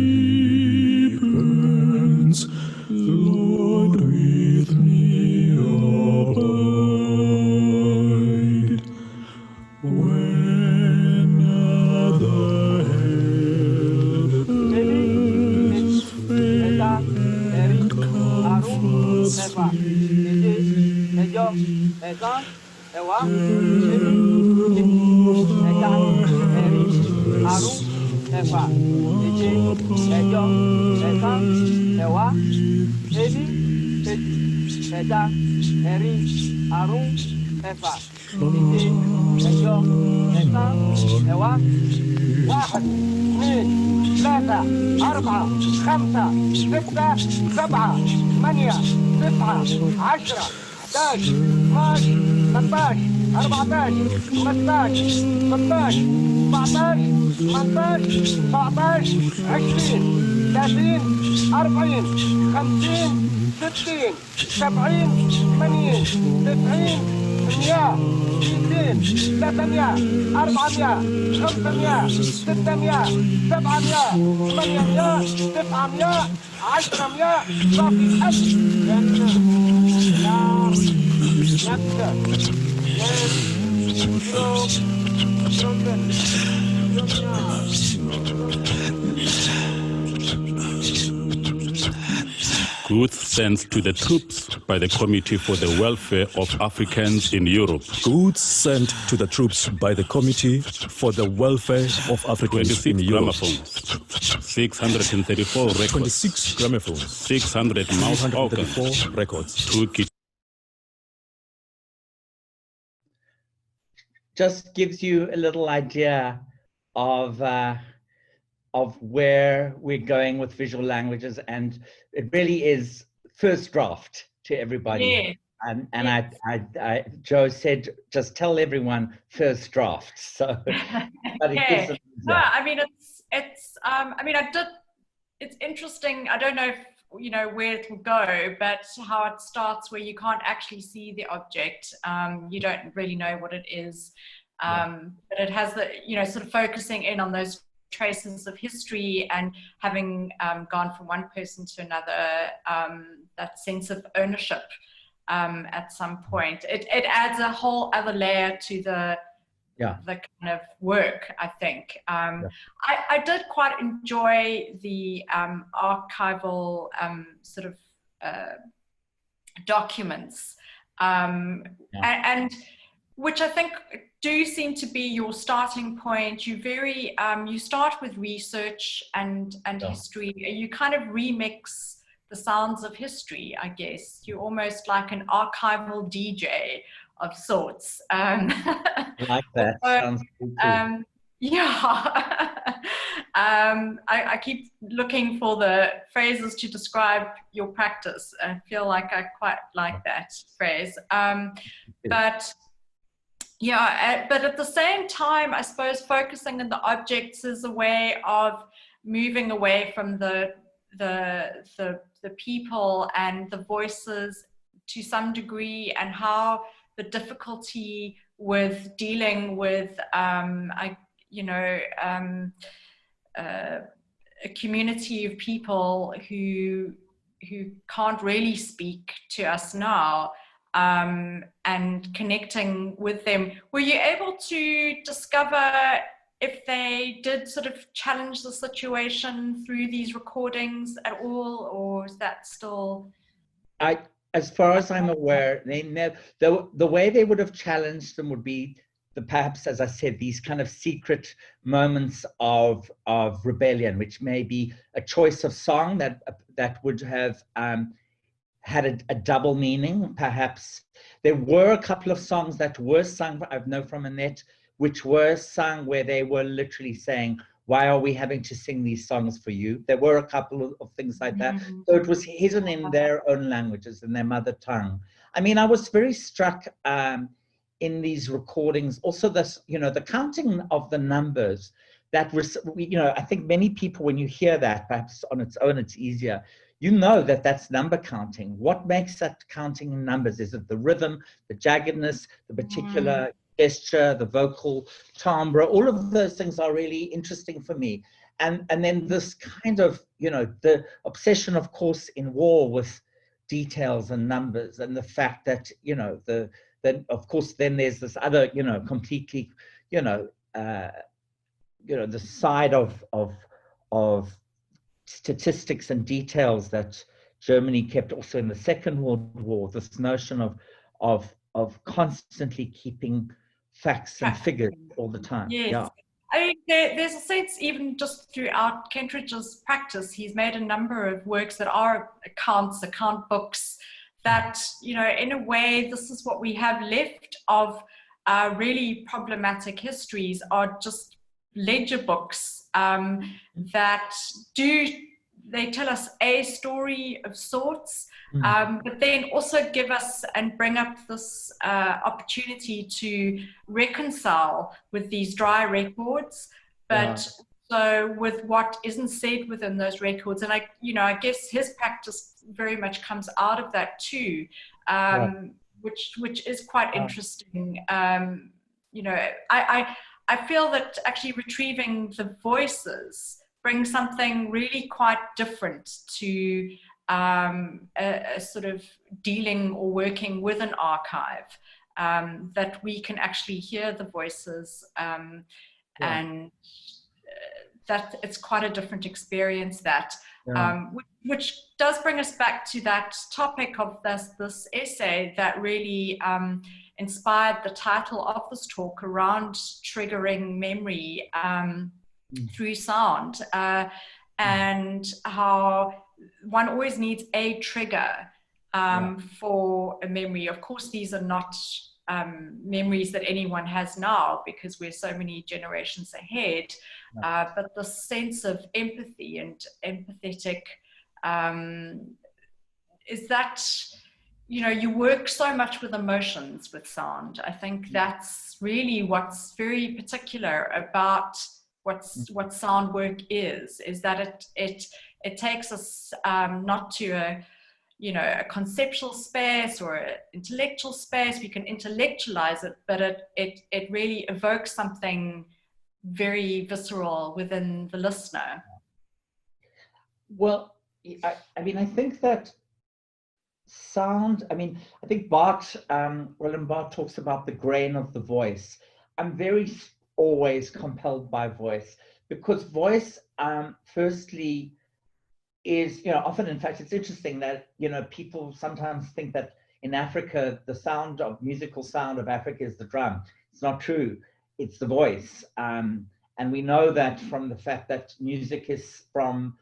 Lord, with me abide. When other helpers fail and comforts واحد اثنين ثلاثة أربعة خمسة ستة سبعة ثمانية تسعة 10 11 12 13 14 15 16 17 18 19 20 30 40 50 60 70 80 90 100 200 300 400 500 600 700 800 900 10 صافي 1000 Goods sent to the troops by the Committee for the Welfare of Africans in Europe. Goods sent to the troops by the Committee for the Welfare of Africans 26 in Europe. gramophones, 634 records, 26 gramophones, 600 mouth organs, 234 records. 2 kitchen. Just gives you a little idea of where we're going with visual languages, and it really is first draft to everybody. Yeah. And yes. I Joe said, just tell everyone first draft. So, but it gives them, no, I mean it's interesting. I don't know if you know where it will go, but how it starts where you can't actually see the object. You don't really know what it is, but it has the, you know, sort of focusing in on those traces of history and having gone from one person to another, that sense of ownership at some point. It adds a whole other layer to the kind of work, I think. I did quite enjoy the archival sort of documents. And which I think do seem to be your starting point. You very you start with research and history. You kind of remix the sounds of history, I guess. You're almost like an archival DJ of sorts. I like that. Sounds cool too. Yeah. I keep looking for the phrases to describe your practice. I feel like I quite like that phrase. But yeah, but at the same time, I suppose focusing on the objects is a way of moving away from the people and the voices to some degree, and how the difficulty with dealing with a community of people who can't really speak to us now, and connecting with them. Were you able to discover if they did sort of challenge the situation through these recordings at all, or is that still? As far as I'm aware, they never. The way they would have challenged them would be perhaps, as I said, these kind of secret moments of rebellion, which may be a choice of song that would have had a double meaning. Perhaps there were a couple of songs that were sung, I know from Annette, which were sung where they were literally saying, why are we having to sing these songs for you? There were a couple of things like that. So it was hidden in their own languages, in their mother tongue. I mean, I was very struck in these recordings, also this, the counting of the numbers that was, I think many people, when you hear that, perhaps on its own, it's easier. That that's number counting. What makes that counting in numbers? Is it the rhythm, the jaggedness, the particular gesture, the vocal timbre? All of those things are really interesting for me. And then this kind of, the obsession, of course, in war with details and numbers, and the fact that, then of course, then there's this other, completely, the side of statistics and details that Germany kept also in the Second World War, this notion of constantly keeping facts and figures all the time. Yes. Yeah. I mean, there's a sense, even just throughout Kentridge's practice, he's made a number of works that are account books, that, in a way, this is what we have left of really problematic histories, are just ledger books that they tell us a story of sorts, but then also give us and bring up this opportunity to reconcile with these dry records, but so with what isn't said within those records. And I guess his practice very much comes out of that too, which is quite interesting. I feel that actually retrieving the voices brings something really quite different to a sort of dealing or working with an archive, that we can actually hear the voices, and that it's quite a different experience, that which does bring us back to that topic of this essay that really inspired the title of this talk, around triggering memory through sound, and how one always needs a trigger for a memory. Of course, these are not memories that anyone has now, because we're so many generations ahead, but the sense of empathy and empathetic is that, you work so much with emotions with sound. I think that's really what's very particular about what sound work is that it takes us not to a conceptual space or an intellectual space. We can intellectualize it, but it really evokes something very visceral within the listener. Well, I think that sound, I think William Barth talks about the grain of the voice. I'm very always compelled by voice, because voice, firstly, is, often, in fact, it's interesting that, people sometimes think that in Africa, the musical sound of Africa is the drum. It's not true. It's the voice. And we know that from the fact that music is from,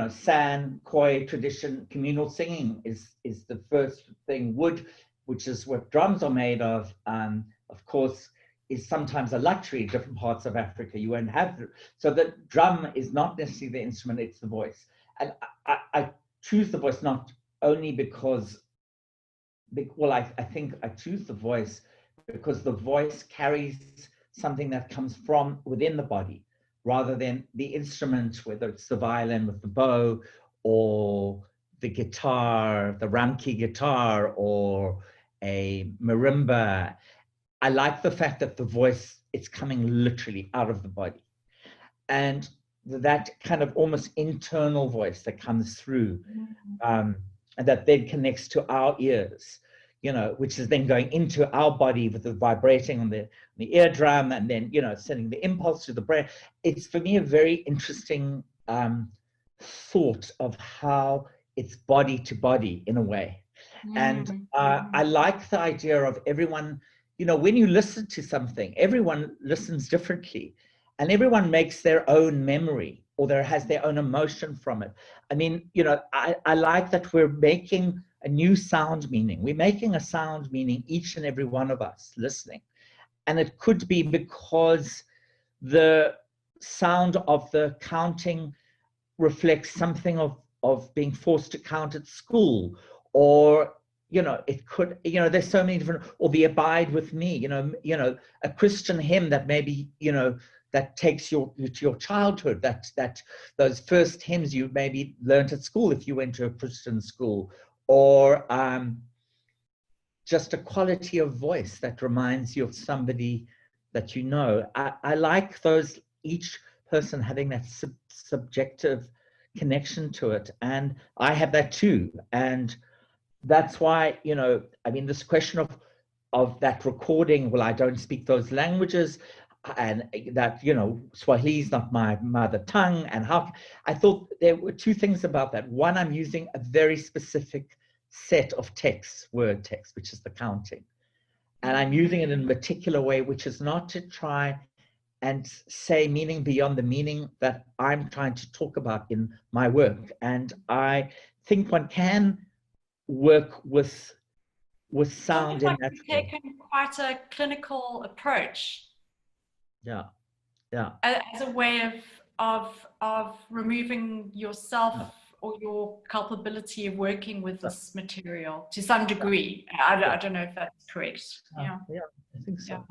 San, Khoi tradition. Communal singing is the first thing. Wood, which is what drums are made of course, is sometimes a luxury in different parts of Africa. You won't have so the drum is not necessarily the instrument, it's the voice. And I choose the voice not only because, I think I choose the voice because the voice carries something that comes from within the body, rather than the instrument, whether it's the violin with the bow, or the guitar, the ramki guitar, or a marimba. I like the fact that the voice, it's coming literally out of the body. And that kind of almost internal voice that comes through, and that then connects to our ears, which is then going into our body with the vibrating on the eardrum, and then, sending the impulse to the brain. It's, for me, a very interesting thought of how it's body to body in a way. And I like the idea of everyone, when you listen to something, everyone listens differently, and everyone makes their own memory, or has their own emotion from it. I mean, I like that we're making a new sound meaning. We're making a sound meaning, each and every one of us listening. And it could be because the sound of the counting reflects something of being forced to count at school, or it could, there's so many different, or the abide with me, a Christian hymn that maybe, that takes you to your childhood, that those first hymns you maybe learned at school if you went to a Christian school, or just a quality of voice that reminds you of somebody that you know. I like those, each person having that subjective connection to it, and I have that too. And that's why, this question of that recording, well, I don't speak those languages, and that, Swahili is not my mother tongue, and how, I thought there were two things about that. One, I'm using a very specific set of word text, which is the counting. And I'm using it in a particular way, which is not to try and say meaning beyond the meaning that I'm trying to talk about in my work. And I think one can work with sound in that way. Taken quite a clinical approach. Yeah. As a way of removing yourself or your culpability of working with this material to some degree. I don't know if that's correct. Yeah, I think so.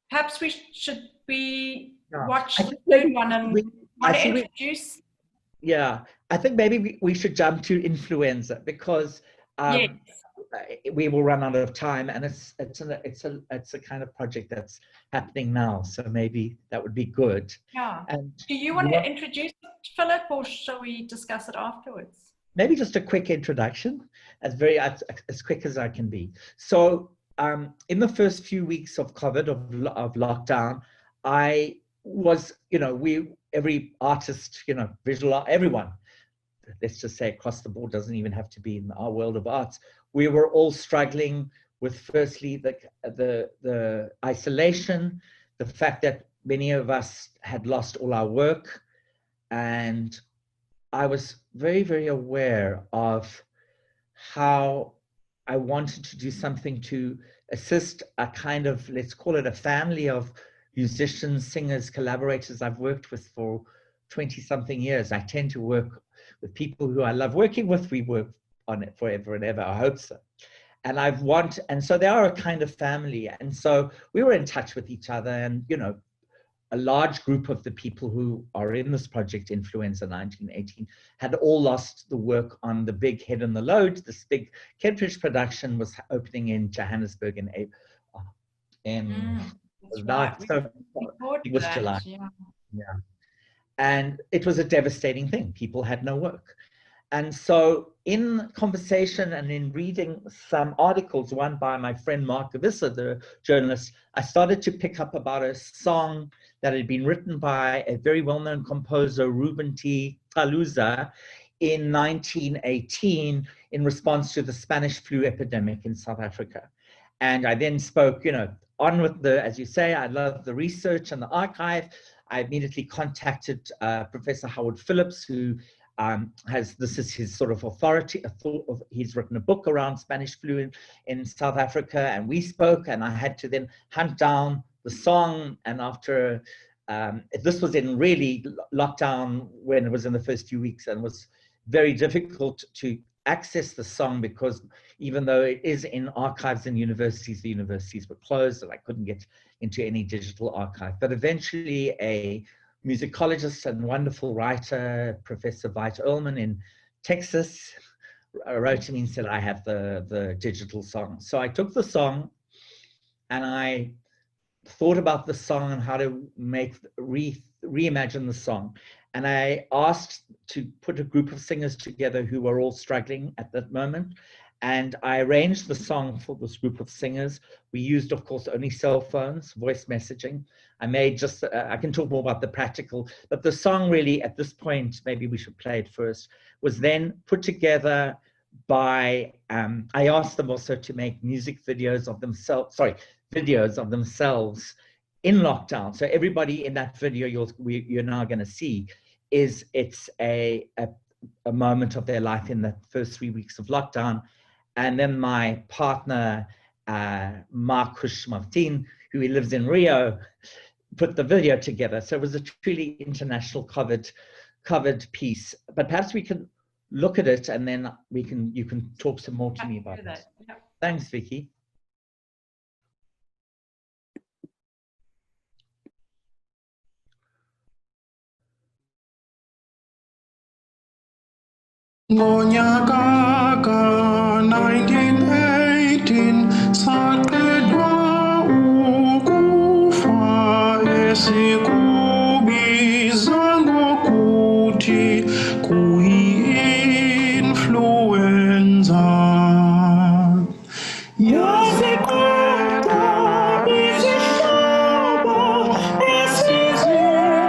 Perhaps we should watch the third one and want to introduce. I think maybe we should jump to influenza, because yes. We will run out of time, and it's a kind of project that's happening now, so maybe that would be good. Yeah. And do you want to introduce it, Philip, or shall we discuss it afterwards? Maybe just a quick introduction, as quick as I can be. So in the first few weeks of COVID, of lockdown, I was, every artist, visual art, everyone, let's just say across the board, doesn't even have to be in our world of arts, we were all struggling with, firstly, the isolation, the fact that many of us had lost all our work. And I was very, very aware of how I wanted to do something to assist a kind of, let's call it a family of musicians, singers, collaborators I've worked with for 20-something years. I tend to work with people who I love working with. We work on it forever and ever, I hope so. And so they are a kind of family. And so we were in touch with each other, and, a large group of the people who are in this project, Influenza 1918, had all lost the work on the big Head and the Load. This big Kentridge production was opening in Johannesburg in April. Right. So it was July. Yeah. And it was a devastating thing. People had no work. And so in conversation and in reading some articles, one by my friend Mark Gavissa, the journalist, I started to pick up about a song that had been written by a very well-known composer, Ruben T. Taluza, in 1918 in response to the Spanish flu epidemic in South Africa. And I then spoke, on with the, as you say, I love the research and the archive. I immediately contacted Professor Howard Phillips, who this is his sort of authority. He's written a book around Spanish flu in South Africa, and we spoke, and I had to then hunt down the song. And after, this was in really lockdown when it was in the first few weeks, and it was very difficult to access the song because even though it is in archives in universities, the universities were closed and I couldn't get into any digital archive. But eventually a musicologist and wonderful writer, Professor Veit Earlman in Texas, wrote to me and said, I have the digital song. So I took the song and I thought about the song and how to reimagine the song. And I asked to put a group of singers together who were all struggling at that moment. And I arranged the song for this group of singers. We used, of course, only cell phones, voice messaging. I made just, I can talk more about the practical, but the song really at this point, maybe we should play it first, was then put together by, I asked them also to make music videos of themselves, videos of themselves in lockdown. So everybody in that video you're now going to see it's a moment of their life in the first 3 weeks of lockdown. And then my partner, Marcus Martin, who lives in Rio, put the video together. So it was a truly international covered piece. But perhaps we can look at it and then you can talk some more to me about it. Yep. Thanks, Vicky. Ngonyaka ka-1918 saqedwa ukufa esikubiza ngokuthi kuyi-influenza. Yasiqeda izihlobo esizithandayo,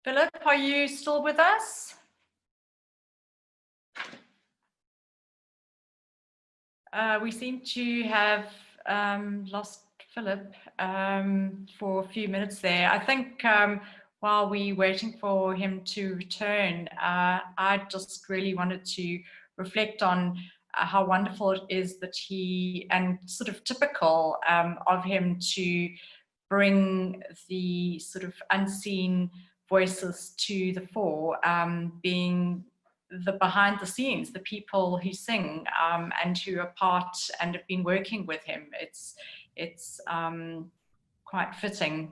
Philip, are you still with us? We seem to have lost Philip for a few minutes there. I think while we're waiting for him to return, I just really wanted to reflect on how wonderful it is that he, and sort of typical of him, to bring the sort of unseen voices to the fore, being the behind the scenes, the people who sing and who are part and have been working with him. It's quite fitting.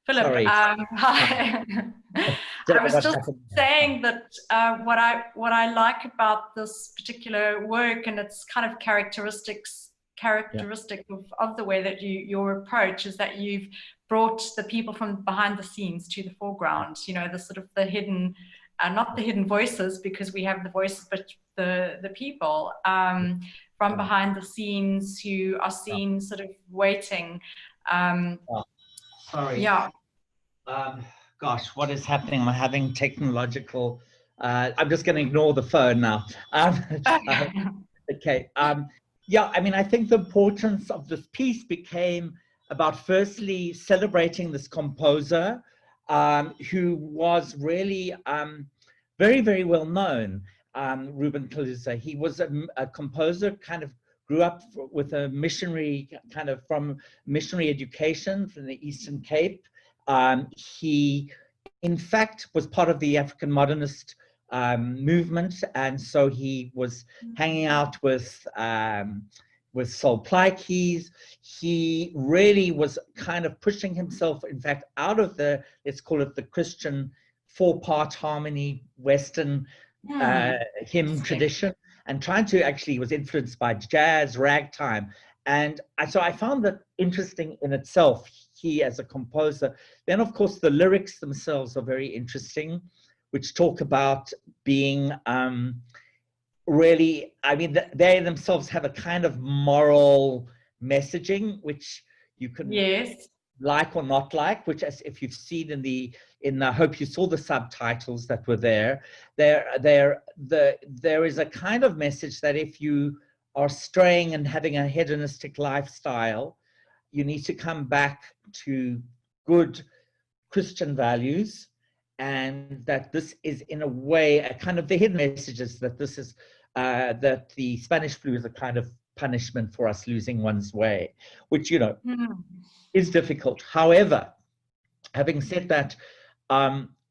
Philip, Sorry. hi. I was just saying that what I like about this particular work, and it's kind of characteristic of the way that your approach is, that you've brought the people from behind the scenes to the foreground. You know, the sort of the hidden, not the hidden voices, because we have the voices, but the people from behind the scenes who are seen sort of waiting. Sorry. Yeah. Gosh, what is happening? I'm having technological. I'm just going to ignore the phone now. Okay. Yeah, I mean, I think the importance of this piece became about firstly celebrating this composer who was really very, very well known, Ruben Kaluza. He was a composer, kind of grew up with a missionary, kind of from missionary education from the Eastern Cape. He, in fact, was part of the African modernist movement, and so he was hanging out with Sol Plaatjes. He really was kind of pushing himself, in fact, out of the, let's call it the Christian 4-part harmony Western hymn tradition, and trying to actually, was influenced by jazz, ragtime. And so I found that interesting in itself, he as a composer. Then, of course, the lyrics themselves are very interesting, which talk about being really, I mean, they themselves have a kind of moral messaging, which you can like or not like, which, as if you've seen I hope you saw the subtitles that were there is a kind of message that if you are straying and having a hedonistic lifestyle, you need to come back to good Christian values, and that this is in a way a kind of the hidden messages that this is that the Spanish flu is a kind of punishment for us losing one's way, which, you know, is difficult. However, having said that,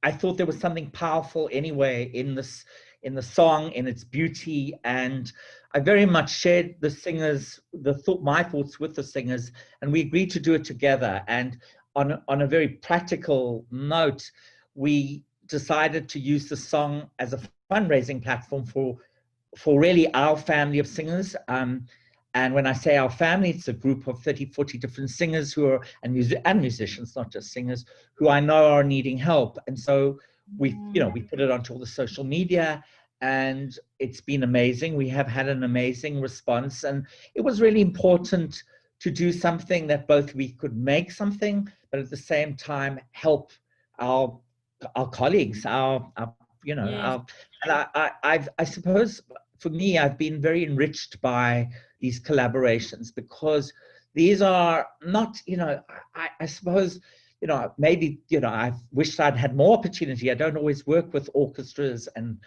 I thought there was something powerful anyway in this, in the song, in its beauty, and I very much shared the singers, my thoughts with the singers, and we agreed to do it together. And on a very practical note, we decided to use the song as a fundraising platform for really our family of singers. And when I say our family, it's a group of 30, 40 different singers who are, and musicians, not just singers, who I know are needing help. And so we put it onto all the social media, and it's been amazing. We have had an amazing response, and it was really important to do something that both we could make something, but at the same time help our colleagues, Yes. and I suppose for me, I've been very enriched by these collaborations, because these are not, I suppose, maybe, I wished I'd had more opportunity. I don't always work with orchestras, and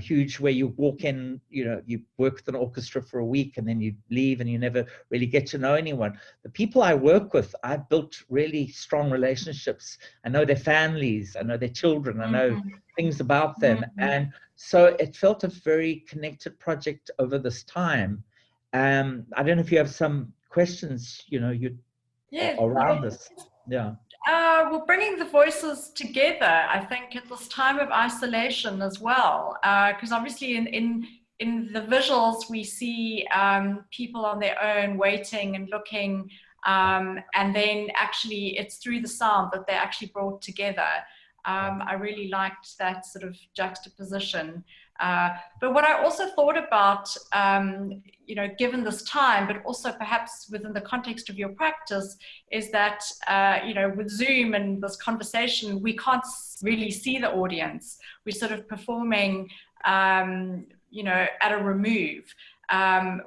huge, where you walk in, you work with an orchestra for a week and then you leave and you never really get to know anyone. The people I work with, I've built really strong relationships. I know their families, I know their children, I know things about them. And so it felt a very connected project over this time. I don't know if you have some questions, around this. Yeah. Well, bringing the voices together, I think, at this time of isolation as well, because obviously in the visuals we see people on their own waiting and looking, and then actually it's through the sound that they're actually brought together. I really liked that sort of juxtaposition. But what I also thought about, given this time, but also perhaps within the context of your practice, is that, with Zoom and this conversation, we can't really see the audience. We're sort of performing, at a remove,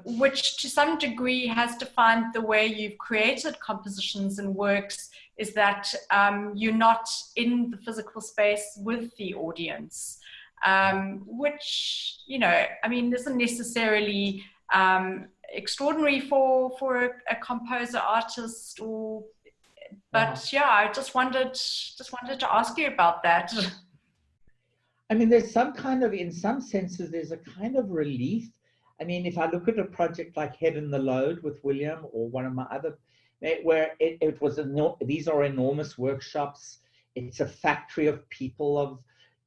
which to some degree has defined the way you've created compositions and works, is that you're not in the physical space with the audience. Which, isn't necessarily extraordinary for a composer, artist, but I just wanted to ask you about that. I mean, there's some kind of, in some senses, there's a kind of relief. I mean, if I look at a project like Head in the Load with William, or one of my other, where it was, these are enormous workshops. It's a factory of people, of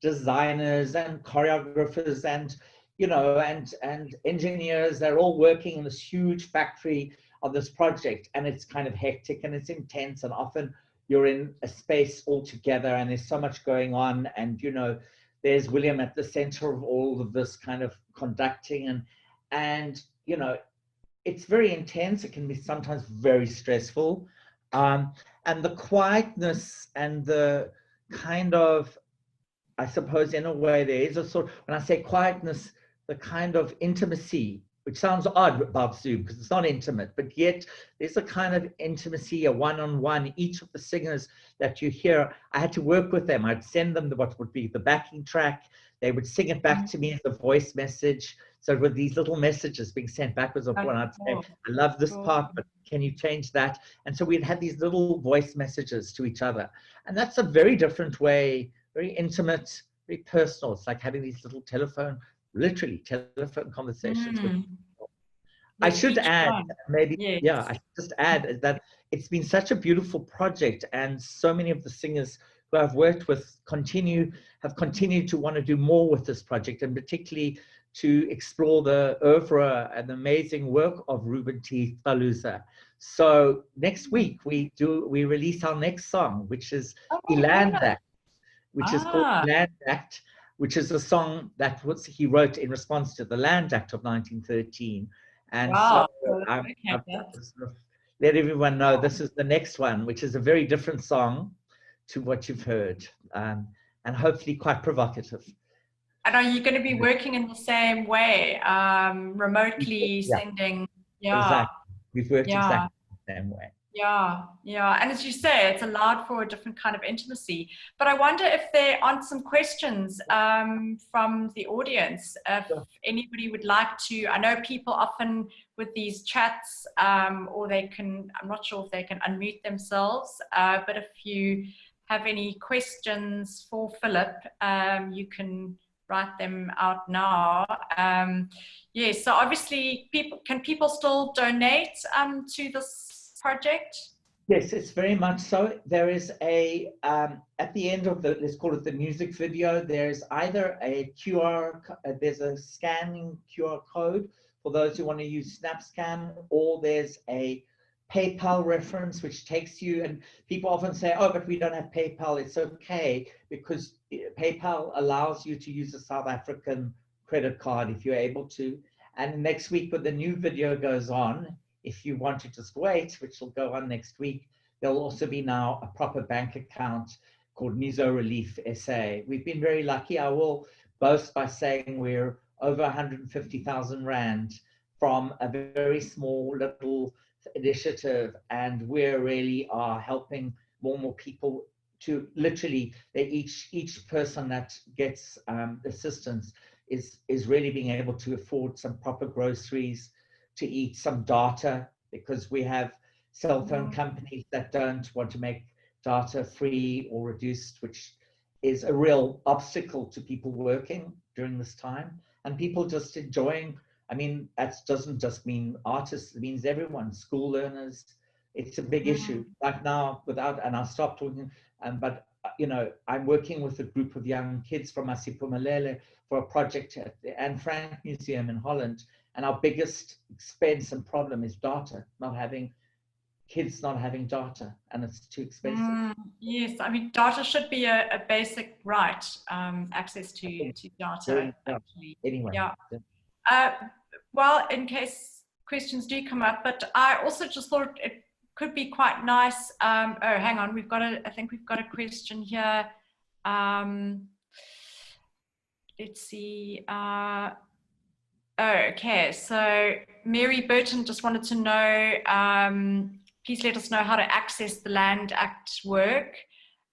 designers and choreographers and and engineers. They're all working in this huge factory of this project, and it's kind of hectic and it's intense, and often you're in a space all together and there's so much going on, and there's William at the center of all of this kind of conducting, and it's very intense. It can be sometimes very stressful, and the quietness and the kind of, I suppose, in a way, there is a sort, when I say quietness, the kind of intimacy, which sounds odd above Zoom because it's not intimate, but yet there's a kind of intimacy, a one-on-one. Each of the singers that you hear, I had to work with them. I'd send them what would be the backing track. They would sing it back to me as a voice message. So with these little messages being sent backwards and forwards, I'd say, I love this part, but can you change that? And so we'd have these little voice messages to each other. And that's a very different way, very intimate, very personal. It's like having these little literally telephone conversations with people. I should add, maybe, I should just add that it's been such a beautiful project, and so many of the singers who I've worked with have continued to want to do more with this project, and particularly to explore the oeuvre and the amazing work of Ruben T. Faluza. So next week we release our next song, which is Eland Act, which is called Land Act, which is a song that he wrote in response to the Land Act of 1913. And so I've sort of let everyone know this is the next one, which is a very different song to what you've heard, and hopefully quite provocative. And are you going to be working in the same way, remotely sending? Yeah, exactly. We've worked exactly the same way. Yeah. And as you say, it's allowed for a different kind of intimacy. But I wonder if there aren't some questions from the audience, if anybody would like to. I know people often with these chats, or they can, I'm not sure if they can unmute themselves, but if you have any questions for Philip, you can write them out now. Yes, so obviously can people still donate to this project? Yes, it's very much so. There is a, at the end of the, let's call it the music video, there's either a there's a scanning QR code for those who want to use SnapScan, or there's a PayPal reference, which takes you, and people often say, oh, but we don't have PayPal. It's okay, because PayPal allows you to use a South African credit card if you're able to. And next week, when the new video goes on, if you want to just wait, which will go on next week, there'll also be now a proper bank account called Mizo Relief SA. We've been very lucky. I will boast by saying we're over 150,000 Rand from a very small little initiative, and we really are helping more and more people to literally, each person that gets assistance is really being able to afford some proper groceries, to eat, some data, because we have cell phone companies that don't want to make data free or reduced, which is a real obstacle to people working during this time, and people just enjoying. I mean, that doesn't just mean artists, it means everyone, school learners. It's a big issue. Like now, and I'll stop talking, but you know, I'm working with a group of young kids from Masiphumelele for a project at the Anne Frank Museum in Holland, and our biggest expense and problem is data, kids not having data, and it's too expensive. Yes, I mean, data should be a basic right, access to data, actually. Anyway. Yeah. Well, in case questions do come up, but I also just thought it could be quite nice. Oh, hang on, I think we've got a question here. Let's see. Okay, so Mary Burton just wanted to know, please let us know how to access the Land Act work.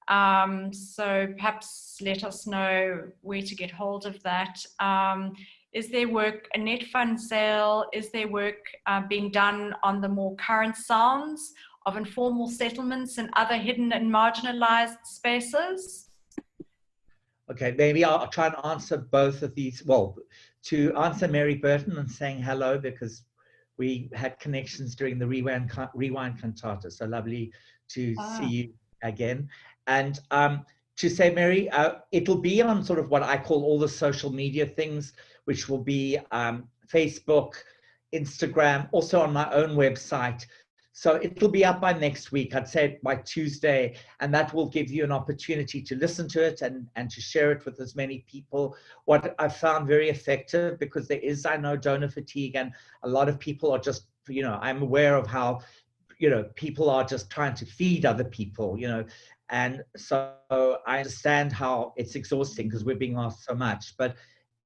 So perhaps let us know where to get hold of that. Is there work, a net fund sale? Is there work being done on the more current sounds of informal settlements and other hidden and marginalized spaces? Okay, maybe I'll try and answer both of these. Well, to answer Mary Burton and saying hello, because we had connections during the Rewind Cantata. So lovely to see you again. And to say, Mary, it'll be on sort of what I call all the social media things, which will be Facebook, Instagram, also on my own website. So it'll be up by next week, I'd say by Tuesday, and that will give you an opportunity to listen to it and to share it with as many people. What I found very effective, because there is, I know, donor fatigue, and a lot of people are just, you know, I'm aware of how, you know, people are just trying to feed other people, you know, and so I understand how it's exhausting because we're being asked so much, but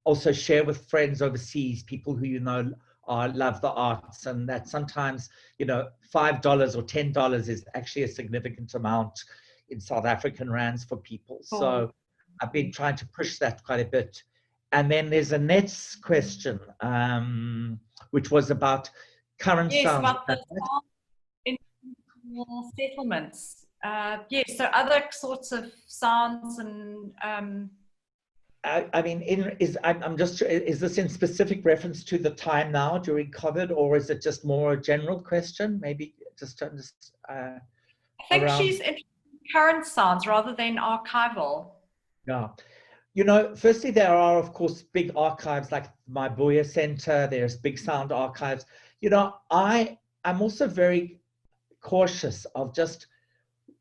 also share with friends overseas, people who you know love the arts, and that sometimes, you know, $5 or $10 is actually a significant amount in South African rands for people. So I've been trying to push that quite a bit. And then there's a next question, which was about current sounds. Yes, about the informal settlements. Yes, so other sorts of sounds and I mean, is this in specific reference to the time now during COVID, or is it just more a general question? Maybe just to I think she's interested in current sounds rather than archival. Yeah. You know, firstly, there are, of course, big archives like my Boya Center. There's big sound archives. You know, I'm also very cautious of just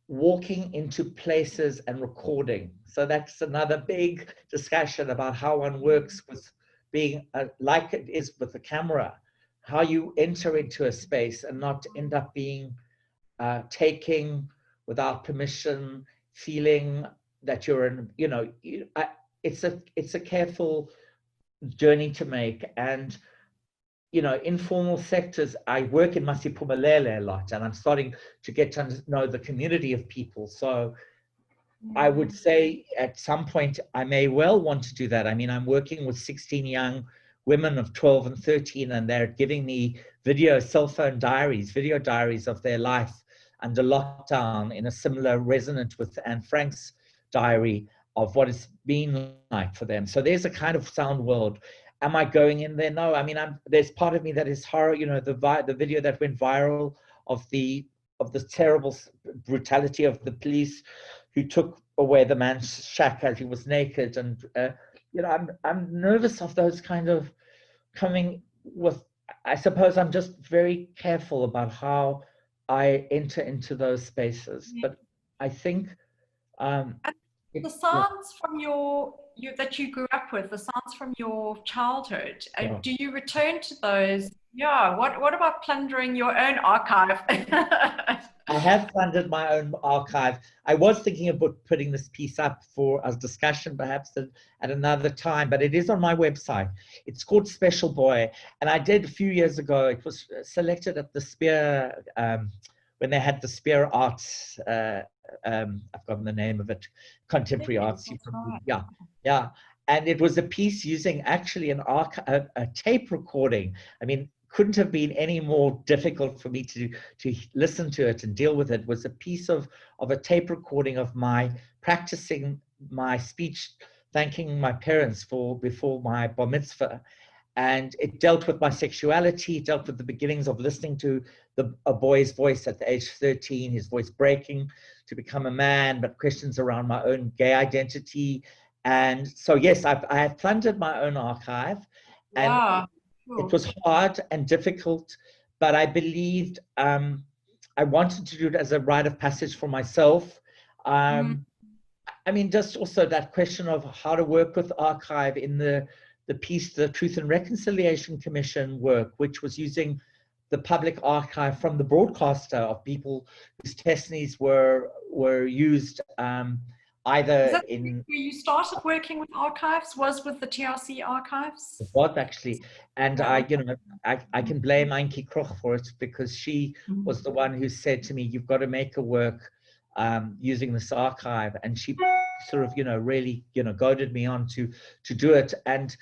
walking into places and recording. So that's another big discussion about how one works with being like it is with the camera, how you enter into a space and not end up being taking without permission, feeling that you're in, you know, it's a careful journey to make. And you know, informal sectors, I work in Masiphumelele a lot, and I'm starting to get to know the community of people. So I would say at some point, I may well want to do that. I mean, I'm working with 16 young women of 12 and 13, and they're giving me video diaries of their life under lockdown in a similar resonance with Anne Frank's diary of what it's been like for them. So there's a kind of sound world. Am I going in there? No, I mean, there's part of me that is horror, you know, the video that went viral of the terrible brutality of the police who took away the man's shack as he was naked. And, you know, I'm nervous of those kind of coming with, I suppose I'm just very careful about how I enter into those spaces. But I think the sounds from that you grew up with, the sounds from your childhood, do you return to those? Yeah. What about plundering your own archive? I have plundered my own archive. I was thinking about putting this piece up for a discussion perhaps at another time, but it is on my website. It's called Special Boy. And I did a few years ago, it was selected at the Spear, when they had the Spear Arts, I've forgotten the name of it, Contemporary Arts. Right. Yeah. And it was a piece using actually a tape recording. I mean, couldn't have been any more difficult for me to listen to it and deal with it. It was a piece of a tape recording of my practicing my speech, thanking my parents before my bar mitzvah. And it dealt with my sexuality, it dealt with the beginnings of listening to a boy's voice at the age of 13, his voice breaking to become a man, but questions around my own gay identity. And so, yes, I have plundered my own archive. And yeah. It was hard and difficult, but I believed I wanted to do it as a rite of passage for myself. I mean, just also that question of how to work with archive in the piece, the Truth and Reconciliation Commission work, which was using the public archive from the broadcaster of people whose testimonies were used either in... Where you started working with archives was with the TRC archives? It was actually, and I can blame Ankie Kroch for it, because she was the one who said to me, you've got to make a work using this archive, and she sort of, really, goaded me on to do it. And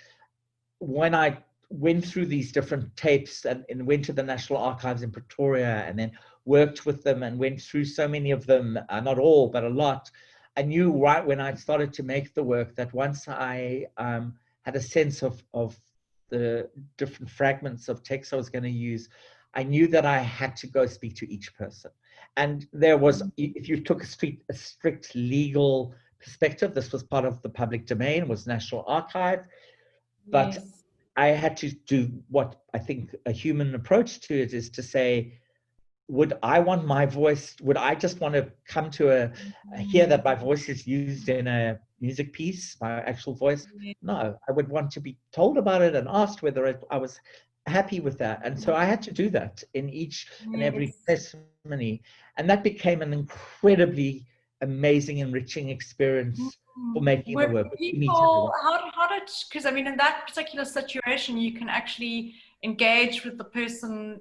when I went through these different tapes and went to the National Archives in Pretoria and then worked with them and went through so many of them, not all, but a lot, I knew right when I started to make the work that once I had a sense of the different fragments of text I was going to use, I knew that I had to go speak to each person. And there was, if you took a strict legal perspective, this was part of the public domain, was National Archive, but yes. I had to do what I think a human approach to it is to say, would I want my voice, would I just want to come to hear that my voice is used in a music piece, my actual voice? No, I would want to be told about it and asked whether I was happy with that. And so I had to do that in each and every testimony. And that became an incredibly amazing, enriching experience for making the work. People, how did, because I mean, in that particular situation, you can actually engage with the person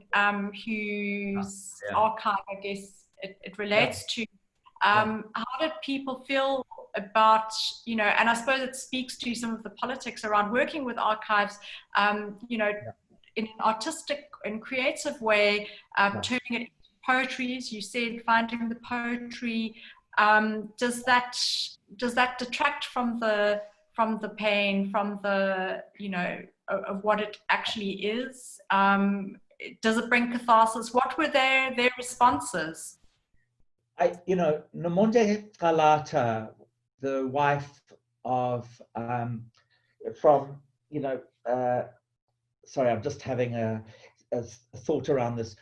whose archive, I guess, it relates to. How did people feel about, and I suppose it speaks to some of the politics around working with archives, in an artistic and creative way, turning it into poetry, as you said, finding the poetry. Does that detract from the pain, from the, of what it actually is? Does it bring catharsis? What were their responses? Nomonde Kalata, the wife of, sorry, I'm just having a thought around this.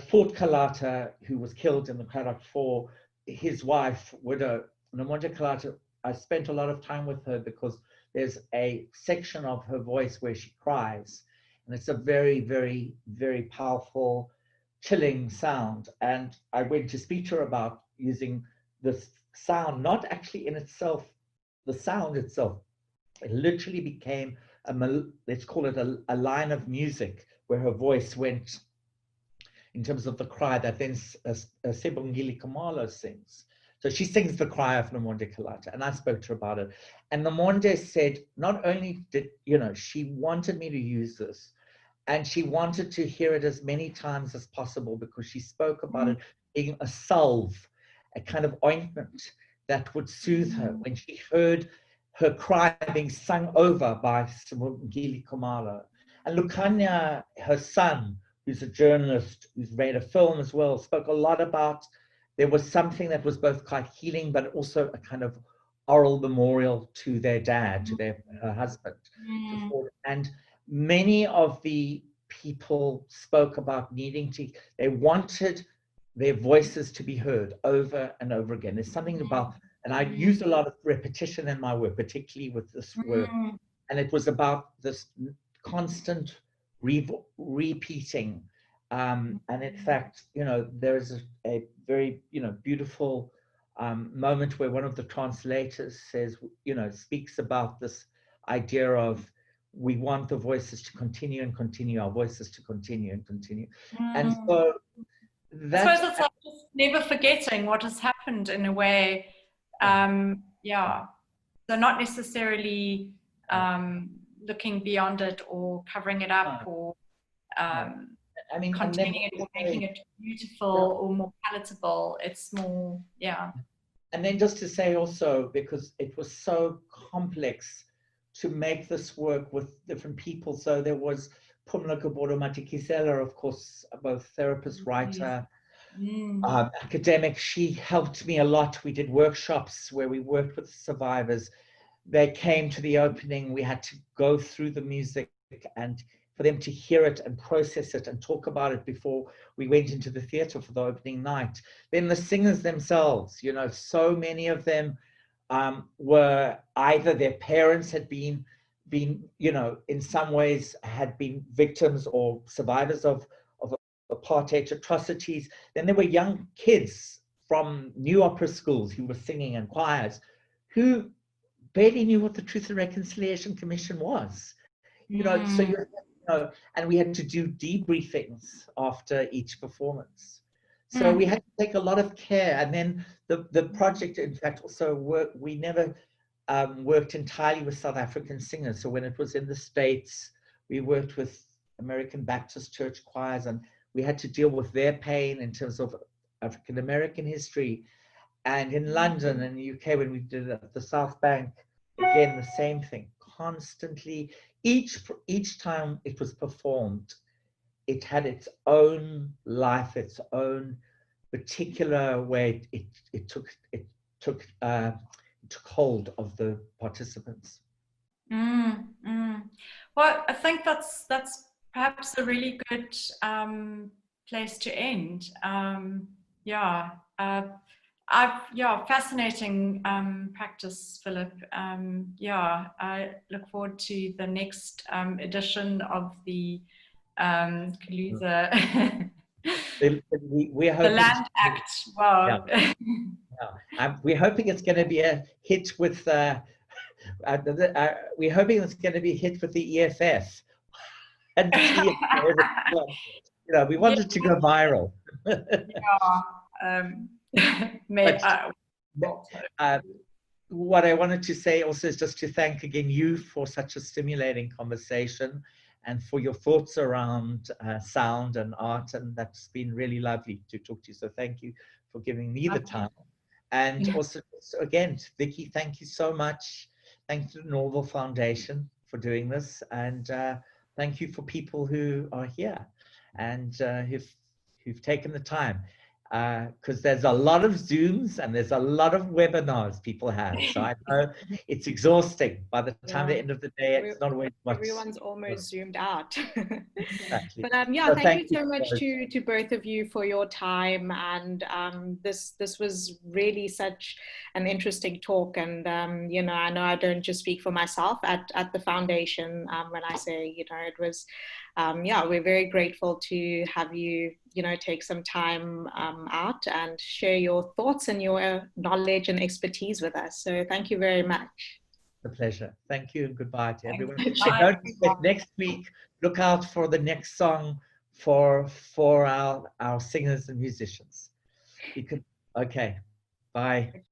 Fort Kalata, who was killed in the Cradock 4, his wife, widow, Nomonde Kalata, I spent a lot of time with her because there's a section of her voice where she cries. And it's a very, very, very powerful, chilling sound. And I went to speak to her about using this sound, not actually in itself, the sound itself. It literally became, let's call it a line of music where her voice went in terms of the cry that then Sebongile Kamalo sings. So she sings the cry of Nomonde Kalata, and I spoke to her about it. And Nomonde said, not only did, she wanted me to use this, and she wanted to hear it as many times as possible because she spoke about it being a salve, a kind of ointment that would soothe her when she heard her cry being sung over by Ngili Khumalo. And Lukanya, her son, who's a journalist, who's made a film as well, spoke a lot about there was something that was both quite healing, but also a kind of oral memorial to their dad, to their husband. And many of the people spoke about needing to, they wanted their voices to be heard over and over again. There's something about, and I use a lot of repetition in my work, particularly with this word. And it was about this constant repeating. And in fact, you know, there's a very, you know, beautiful moment where one of the translators says, you know, speaks about this idea of we want the voices to continue and continue, our voices to continue and continue. And so I suppose it's like just never forgetting what has happened in a way. Yeah. So not necessarily looking beyond it or covering it up or I mean, containing it or making it beautiful or more palatable. It's more, yeah. And then just to say also, because it was so complex to make this work with different people. So there was Pumla Kaboro Matikizela, of course, both therapist, writer, academic. She helped me a lot. We did workshops where we worked with survivors. They came to the opening. We had to go through the music and for them to hear it and process it and talk about it before we went into the theater for the opening night. Then the singers themselves, you know, so many of them were either their parents had been, you know, in some ways had been victims or survivors of apartheid atrocities. Then there were young kids from new opera schools who were singing in choirs who barely knew what the Truth and Reconciliation Commission was. You know, so you know, and we had to do debriefings after each performance. So we had to take a lot of care. And then the project, in fact, also worked, we never worked entirely with South African singers. So when it was in the States, we worked with American Baptist church choirs, and we had to deal with their pain in terms of African American history. And in London and the UK, when we did it at the South Bank, again, the same thing, constantly. Each time it was performed, it had its own life, its own particular way. It took hold of the participants. Well, I think that's perhaps a really good place to end. Fascinating practice, Philip. I look forward to the next edition of the Kaluza. We're hoping the Land Act. Wow. We're hoping it's going to be a hit with. We're hoping it's going to be a hit with the EFF. And you know, we wanted to go viral. What I wanted to say also is just to thank again you for such a stimulating conversation and for your thoughts around sound and art, and that's been really lovely to talk to you. So thank you for giving me the time. And also, again, Vicky, thank you so much. Thank you to the Norval Foundation for doing this, and thank you for people who are here and who've taken the time. Because there's a lot of Zooms and there's a lot of webinars people have. So I know it's exhausting. By the time the end of the day, it's not always much. Everyone's almost zoomed out. Exactly. But so thank you so much to both of you for your time. And this was really such an interesting talk. And, you know, I know I don't just speak for myself at the foundation when I say, you know, it was, we're very grateful to have you, you know, take some time out and share your thoughts and your knowledge and expertise with us. So thank you very much. A pleasure. Thank you and goodbye to everyone. Don't forget, next week, look out for the next song for our singers and musicians. Okay, bye.